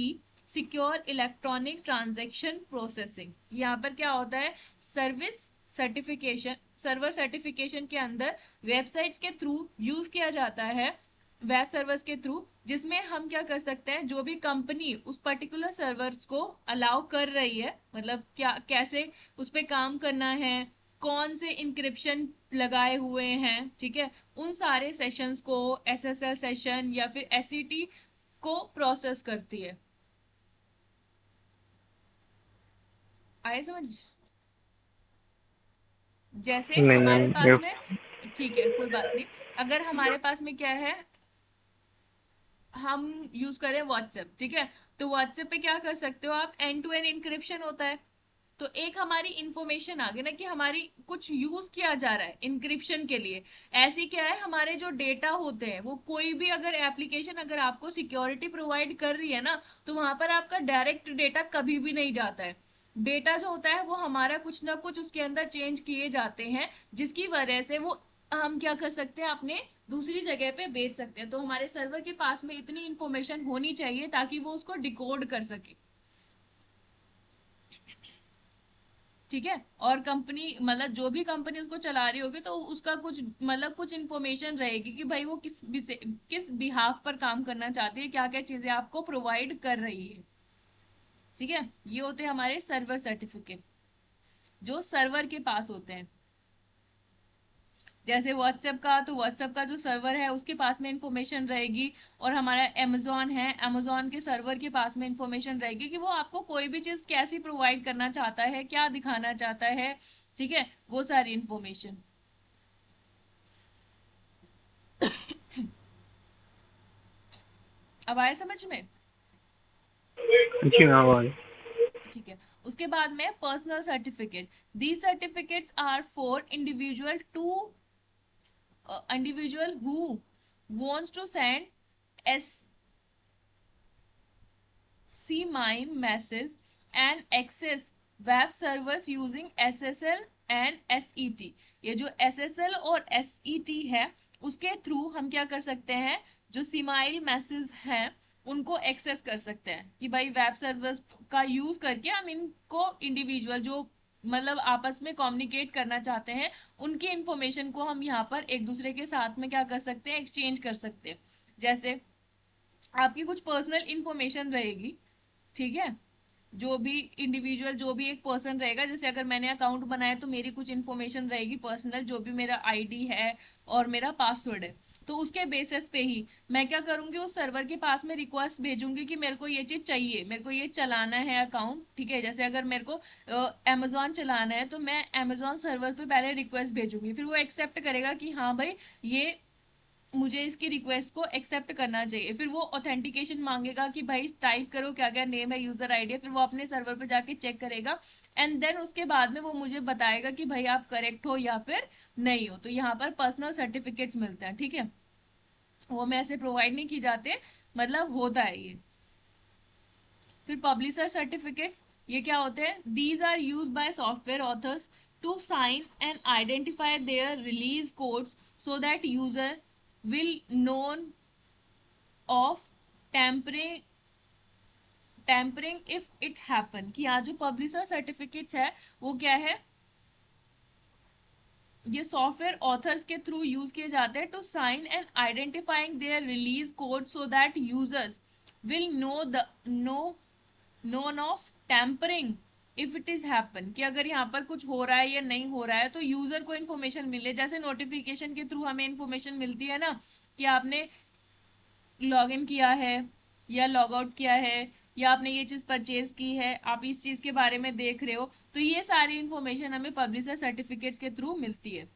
secure electronic transaction processing। यहाँ पर क्या होता है, सर्विस सर्टिफिकेशन, सर्वर सर्टिफिकेशन के अंदर वेबसाइट्स के थ्रू यूज किया जाता है, वेब सर्वर्स के थ्रू, जिसमें हम क्या कर सकते हैं, जो भी कंपनी उस पर्टिकुलर सर्वर्स को अलाउ कर रही है, मतलब क्या कैसे उस पर काम करना है, कौन से इंक्रिप्शन लगाए हुए हैं, ठीक है, उन सारे सेशंस को SSL सेशन या फिर SET को प्रोसेस करती है। आए समझ? जैसे नहीं हमारे मैम पास में, ठीक है कोई बात नहीं, अगर हमारे पास में क्या है, हम यूज करें व्हाट्सएप, ठीक है, तो व्हाट्सएप पे क्या कर सकते हो आप, एंड टू एंड इंक्रिप्शन होता है। तो एक हमारी इंफॉर्मेशन आ गई ना कि हमारी कुछ यूज किया जा रहा है इंक्रिप्शन के लिए। ऐसी क्या है, हमारे जो डेटा होते हैं वो कोई भी अगर एप्लीकेशन अगर आपको सिक्योरिटी प्रोवाइड कर रही है ना, तो वहां पर आपका डायरेक्ट डेटा कभी भी नहीं जाता है। डेटा जो होता है वो हमारा कुछ ना कुछ उसके अंदर चेंज किए जाते हैं, जिसकी वजह से वो हम क्या कर सकते हैं, अपने दूसरी जगह पे बेच सकते हैं। तो हमारे सर्वर के पास में इतनी इंफॉर्मेशन होनी चाहिए ताकि वो उसको डिकोड कर सके। ठीक है, और कंपनी मतलब जो भी कंपनी उसको चला रही होगी तो उसका कुछ मतलब कुछ इंफॉर्मेशन रहेगी कि भाई वो किस बिहाफ पर काम करना चाहती है, क्या क्या चीजें आपको प्रोवाइड कर रही है। ठीक है, ये होते हैं हमारे सर्वर सर्टिफिकेट जो सर्वर के पास होते हैं। जैसे व्हाट्सएप का, तो व्हाट्सएप का जो सर्वर है उसके पास में इंफॉर्मेशन रहेगी, और हमारा अमेजोन है, अमेजोन के सर्वर के पास में इंफॉर्मेशन रहेगी कि वो आपको कोई भी चीज कैसी प्रोवाइड करना चाहता है, क्या दिखाना चाहता है। ठीक है, वो सारी इंफॉर्मेशन। अब आए समझ में? जी मैम आवाज। ठीक है, उसके बाद में personal certificate. These certificates are for individual who wants to send S see my message and access web servers using SSL and SET। ये जो SSL और SET है उसके थ्रू हम क्या कर सकते हैं, जो सीमाइल मैसेज हैं उनको एक्सेस कर सकते हैं कि भाई वेब सर्वर्स का यूज करके हम इनको इंडिविजुअल जो मतलब आपस में कम्युनिकेट करना चाहते हैं उनकी इंफॉर्मेशन को हम यहाँ पर एक दूसरे के साथ में क्या कर सकते हैं, एक्सचेंज कर सकते हैं। जैसे आपकी कुछ पर्सनल इंफॉर्मेशन रहेगी, ठीक है, जो भी इंडिविजुअल जो भी एक पर्सन रहेगा, जैसे अगर मैंने अकाउंट बनाया तो मेरी कुछ इन्फॉर्मेशन रहेगी पर्सनल, जो भी मेरा आईडी है और मेरा पासवर्ड है, तो उसके बेसिस पे ही मैं क्या करूंगी, उस सर्वर के पास में रिक्वेस्ट भेजूंगी कि मेरे को ये चीज चाहिए, मेरे को ये चलाना है अकाउंट। ठीक है, जैसे अगर मेरे को अमेजोन चलाना है तो मैं अमेजोन सर्वर पे पहले रिक्वेस्ट भेजूंगी, फिर वो एक्सेप्ट करेगा कि हाँ भाई ये मुझे इसकी रिक्वेस्ट को एक्सेप्ट करना चाहिए, फिर वो ऑथेंटिकेशन मांगेगा कि भाई टाइप करो क्या क्या नेम है, यूजर आईडी है, फिर वो अपने सर्वर पे जाके चेक करेगा, एंड देन उसके बाद में वो मुझे बताएगा कि भाई आप करेक्ट हो या फिर नहीं हो। तो यहाँ पर पर्सनल सर्टिफिकेट्स मिलते हैं। ठीक है, वो में ऐसे प्रोवाइड नहीं की जाते, मतलब होता है ये। फिर पब्लिशर सर्टिफिकेट्स, ये क्या होते हैं, these are use by software authors to sign and identify their release codes so that user will known of tampering tampering if it happen. कि यहाँ जो पब्लिशर सर्टिफिकेट्स है वो क्या है, ये सॉफ्टवेयर ऑथर्स के थ्रू यूज किए जाते हैं to sign and identifying their release code so that users will know none of tampering if it is happen, कि अगर यहाँ पर कुछ हो रहा है या नहीं हो रहा है तो यूजर को इन्फॉर्मेशन मिले। जैसे नोटिफिकेशन के थ्रू हमें इन्फॉर्मेशन मिलती है ना कि आपने लॉग इन किया है या लॉग आउट किया है, या आपने ये चीज परचेज की है, आप इस चीज के बारे में देख रहे हो, तो ये सारी इन्फॉर्मेशन हमें पब्लिशर सर्टिफिकेट्स के थ्रू मिलती है।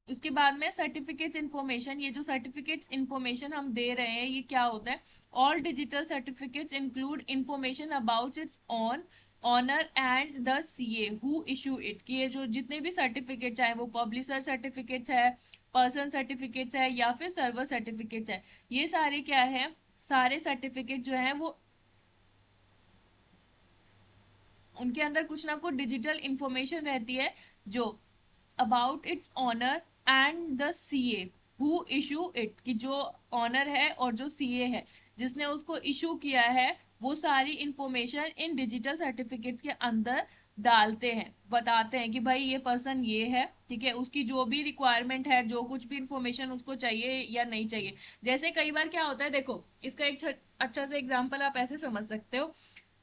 उसके बाद में सर्टिफिकेट्स इंफॉर्मेशन, ये जो सर्टिफिकेट्स इंफॉर्मेशन हम दे रहे हैं ये क्या होता है? All digital certificates include information about its own owner and the CA who issue it, कि ये जो जितने भी सर्टिफिकेट चाहे वो पब्लिशर सर्टिफिकेट्स है, पर्सन सर्टिफिकेट्स है या फिर सर्वर सर्टिफिकेट्स है, ये सारे क्या है, सारे सर्टिफिकेट जो है वो उनके अंदर कुछ ना कुछ डिजिटल इंफॉर्मेशन रहती है जो about its owner and the CA who issue it, कि जो ऑनर है और जो सीए है जिसने उसको इशू किया है, वो सारी इंफॉर्मेशन इन डिजिटल सर्टिफिकेट्स के अंदर डालते हैं, बताते हैं कि भाई ये पर्सन ये है, ठीक है, उसकी जो भी रिक्वायरमेंट है, जो कुछ भी इंफॉर्मेशन उसको चाहिए या नहीं चाहिए। जैसे कई बार क्या होता है, देखो इसका एक अच्छा सा एग्जांपल आप ऐसे समझ सकते हो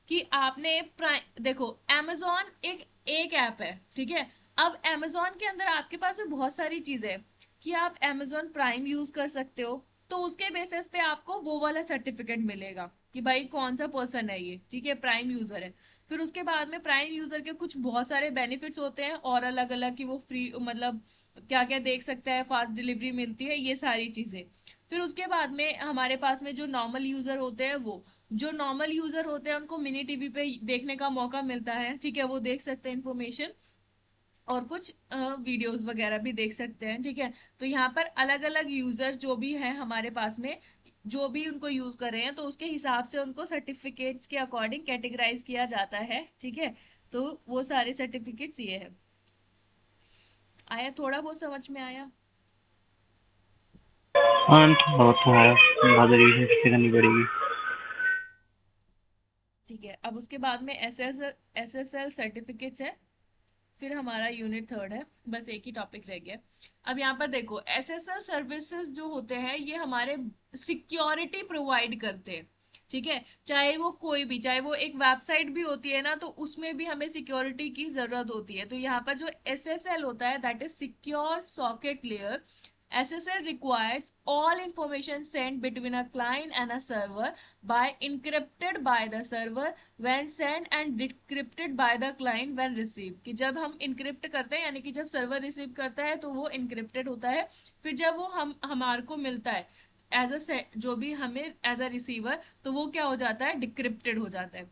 कि आपने प्राइम, देखो amazon एक एक ऐप है, ठीक है। अब amazon के अंदर आपके पास में बहुत सारी चीजें हैं कि आप amazon प्राइम यूज कर सकते हो, तो उसके बेसिस पे आपको वो वाला सर्टिफिकेट मिलेगा कि भाई कौन सा पर्सन है ये, ठीक है, प्राइम यूजर है। फिर उसके बाद में प्राइम यूजर के कुछ बहुत सारे बेनिफिट्स होते हैं और अलग अलग कि वो फ्री मतलब क्या क्या देख सकता है, फास्ट डिलीवरी मिलती है, ये सारी चीजें। फिर उसके बाद में हमारे पास में जो नॉर्मल यूजर होते हैं, वो जो नॉर्मल यूजर होते हैं उनको मिनी टीवी पे देखने का मौका मिलता है, ठीक है, वो देख सकते हैं इन्फॉर्मेशन और कुछ वीडियोस वगैरह भी देख सकते हैं, ठीक है। तो यहाँ पर अलग अलग यूजर्स जो भी हैं हमारे पास में, जो भी उनको यूज कर रहे हैं, तो उसके हिसाब से उनको सर्टिफिकेट्स के अकॉर्डिंग कैटेगराइज किया जाता है, ठीक है। तो वो सारे सर्टिफिकेट्स ये है। आया, थोड़ा बहुत समझ में आया? हाँ बहुत तो है, ज़्यादा रिविजन किससे करनी पड़ेगी। ठीक है, अब उसके बाद में एस एस एल सर्टिफिकेट्स है, फिर हमारा यूनिट थर्ड है, बस एक ही टॉपिक रह गया। अब यहाँ पर देखो एसएसएल सर्विसेज जो होते हैं ये हमारे सिक्योरिटी प्रोवाइड करते हैं, ठीक है। चाहे वो कोई भी, चाहे वो एक वेबसाइट भी होती है ना, तो उसमें भी हमें सिक्योरिटी की जरूरत होती है। तो यहाँ पर जो एसएसएल होता है that is secure socket layer. SSL requires all information sent between a client and a server by encrypted by the server when sent and decrypted by the client when received, कि जब हम encrypt करते हैं यानी कि जब server receive करता है तो वो encrypted होता है, फिर जब वो हम हमारे को मिलता है एज अ जो भी हमें एज अ रिसीवर, तो वो क्या हो जाता है, डिक्रिप्टेड हो जाता है।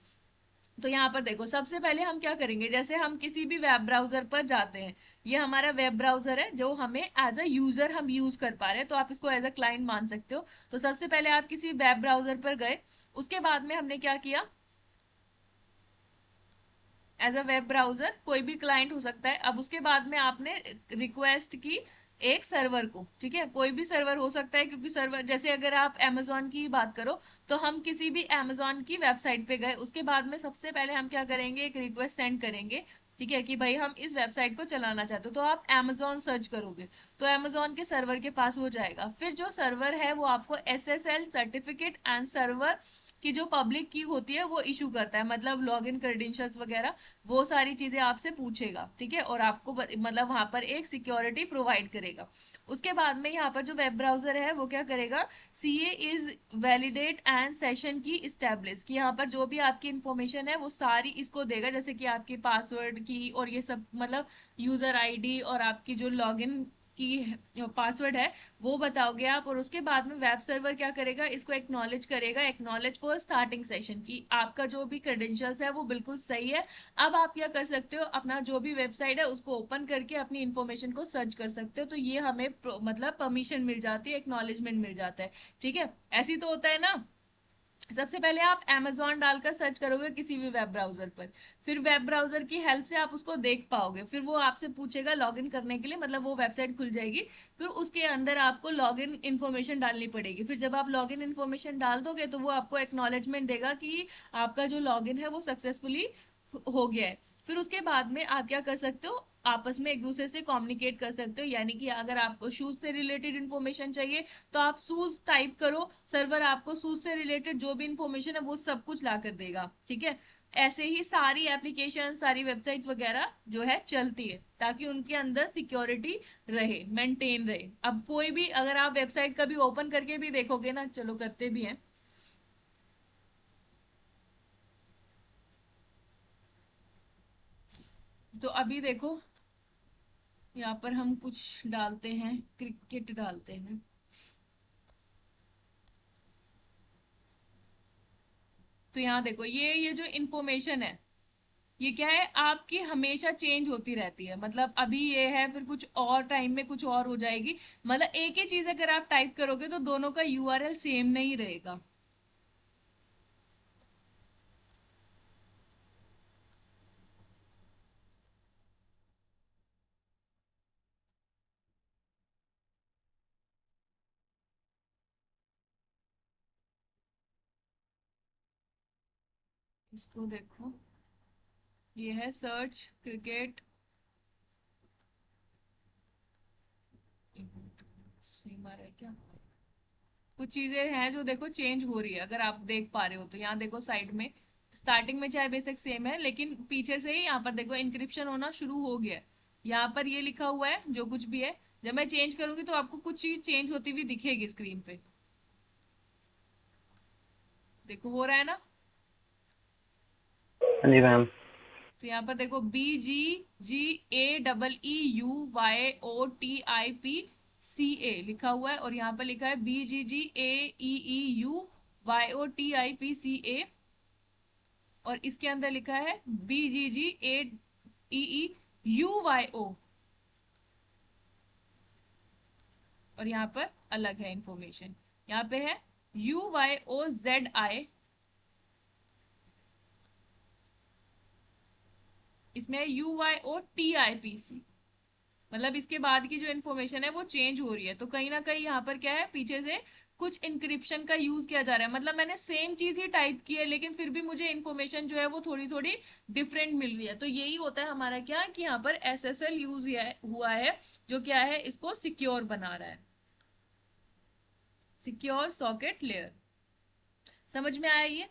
तो यहाँ पर देखो सबसे पहले हम क्या करेंगे, जैसे हम किसी भी वेब ब्राउजर पर जाते हैं, ये हमारा वेब ब्राउजर है जो हमें एज अ यूजर हम यूज कर पा रहे हैं, तो आप इसको एज अ क्लाइंट मान सकते हो। तो सबसे पहले आप किसी वेब ब्राउजर पर गए, उसके बाद में हमने क्या किया, एज अ वेब ब्राउजर कोई भी क्लाइंट हो सकता है। अब उसके बाद में आपने रिक्वेस्ट की एक सर्वर को, ठीक है, कोई भी सर्वर हो सकता है, क्योंकि सर्वर जैसे अगर आप amazon की बात करो तो हम किसी भी amazon की वेबसाइट पे गए, उसके बाद में सबसे पहले हम क्या करेंगे, एक रिक्वेस्ट सेंड करेंगे, ठीक है, कि भाई हम इस वेबसाइट को चलाना चाहते हो, तो आप amazon सर्च करोगे तो amazon के सर्वर के पास हो जाएगा। फिर जो सर्वर है वो आपको SSL सर्टिफिकेट एंड सर्वर की जो पब्लिक की होती है वो इशू करता है, मतलब लॉग इन क्रेडेंशियल्स वगैरह, वो सारी चीजें आपसे पूछेगा, ठीक है, और आपको मतलब वहां पर एक सिक्योरिटी प्रोवाइड करेगा। उसके बाद में यहाँ पर जो वेब ब्राउजर है वो क्या करेगा, CA is validate and session की इस्टेब्लिश, कि यहाँ पर जो भी आपकी इंफॉर्मेशन है वो सारी इसको देगा, जैसे कि आपकी पासवर्ड की और ये सब, मतलब यूजर आईडी और आपकी जो लॉगिन की पासवर्ड है वो बताओगे आप, और उसके बाद में वेब सर्वर क्या करेगा, इसको एक्नॉलेज करेगा, एक्नॉलेज फॉर स्टार्टिंग सेशन, की आपका जो भी क्रेडेंशियल्स है वो बिल्कुल सही है। अब आप क्या कर सकते हो, अपना जो भी वेबसाइट है उसको ओपन करके अपनी इंफॉर्मेशन को सर्च कर सकते हो, तो ये हमें मतलब परमिशन मिल जाती है, एक्नॉलेजमेंट मिल जाता है, ठीक है। ऐसी तो होता है ना, सबसे पहले आप Amazon डालकर सर्च करोगे किसी भी वेब ब्राउजर पर, फिर वेब ब्राउजर की हेल्प से आप उसको देख पाओगे, फिर वो आपसे पूछेगा लॉगिन करने के लिए, मतलब वो वेबसाइट खुल जाएगी, फिर उसके अंदर आपको लॉगिन इन्फॉर्मेशन डालनी पड़ेगी, फिर जब आप लॉगिन इन्फॉर्मेशन डाल दोगे तो वो आपको एक्नॉलेजमेंट देगा कि आपका जो लॉगिन है वो सक्सेसफुली हो गया है। फिर उसके बाद में आप क्या कर सकते हो, आपस में एक दूसरे से कम्युनिकेट कर सकते हो, यानी कि अगर आपको शूज से रिलेटेड इन्फॉर्मेशन चाहिए तो आप शूज टाइप करो, सर्वर आपको शूज से रिलेटेड जो भी इंफॉर्मेशन है वो सब कुछ ला कर देगा, ठीक है। ऐसे ही सारी एप्लीकेशन, सारी वेबसाइट्स वगैरह जो है चलती है, ताकि उनके अंदर सिक्योरिटी रहे, मेंटेन रहे। अब कोई भी अगर आप वेबसाइट कभी ओपन करके भी देखोगे ना, चलो करते भी हैं, तो अभी देखो यहाँ पर हम कुछ डालते हैं, क्रिकेट डालते हैं, तो यहाँ देखो ये जो इन्फॉर्मेशन है ये क्या है आपकी, हमेशा चेंज होती रहती है, मतलब अभी ये है फिर कुछ और टाइम में कुछ और हो जाएगी, मतलब एक ही चीज अगर आप टाइप करोगे तो दोनों का यूआरएल सेम नहीं रहेगा। इसको देखो, ये है सर्च क्रिकेट, सेम आ रहा है क्या, कुछ चीजें हैं जो देखो चेंज हो रही है, अगर आप देख पा रहे हो तो यहाँ देखो साइड में, स्टार्टिंग में चाहे बेसिक सेम है लेकिन पीछे से ही यहाँ पर देखो इंक्रिप्शन होना शुरू हो गया है, यहाँ पर ये लिखा हुआ है जो कुछ भी है, जब मैं चेंज करूंगी तो आपको कुछ चीज चेंज होती हुई दिखेगी स्क्रीन पे, देखो हो रहा है ना। हाँ जी मैम। तो यहाँ पर देखो BGGAEEYOTIPCA लिखा हुआ है, और यहाँ पर लिखा है BGGAEEUYOTIPCA, और इसके अंदर लिखा है BGGAEEUYO, और यहाँ पर अलग है इंफॉर्मेशन, यहाँ पे है UYOZI, इसमें है UYOTIPC, मतलब इसके बाद की जो इन्फॉर्मेशन है वो चेंज हो रही है, तो कहीं ना कहीं यहाँ पर क्या है पीछे से कुछ इंक्रिप्शन का यूज किया जा रहा है, मतलब मैंने सेम चीज ही टाइप की है लेकिन फिर भी मुझे इन्फॉर्मेशन जो है वो थोड़ी थोड़ी डिफरेंट मिल रही है, तो यही होता है हमारा क्या कि यहाँ पर SSL यूज हुआ है, जो क्या है इसको सिक्योर बना रहा है, सिक्योर सॉकेट लेयर। समझ में आया ये?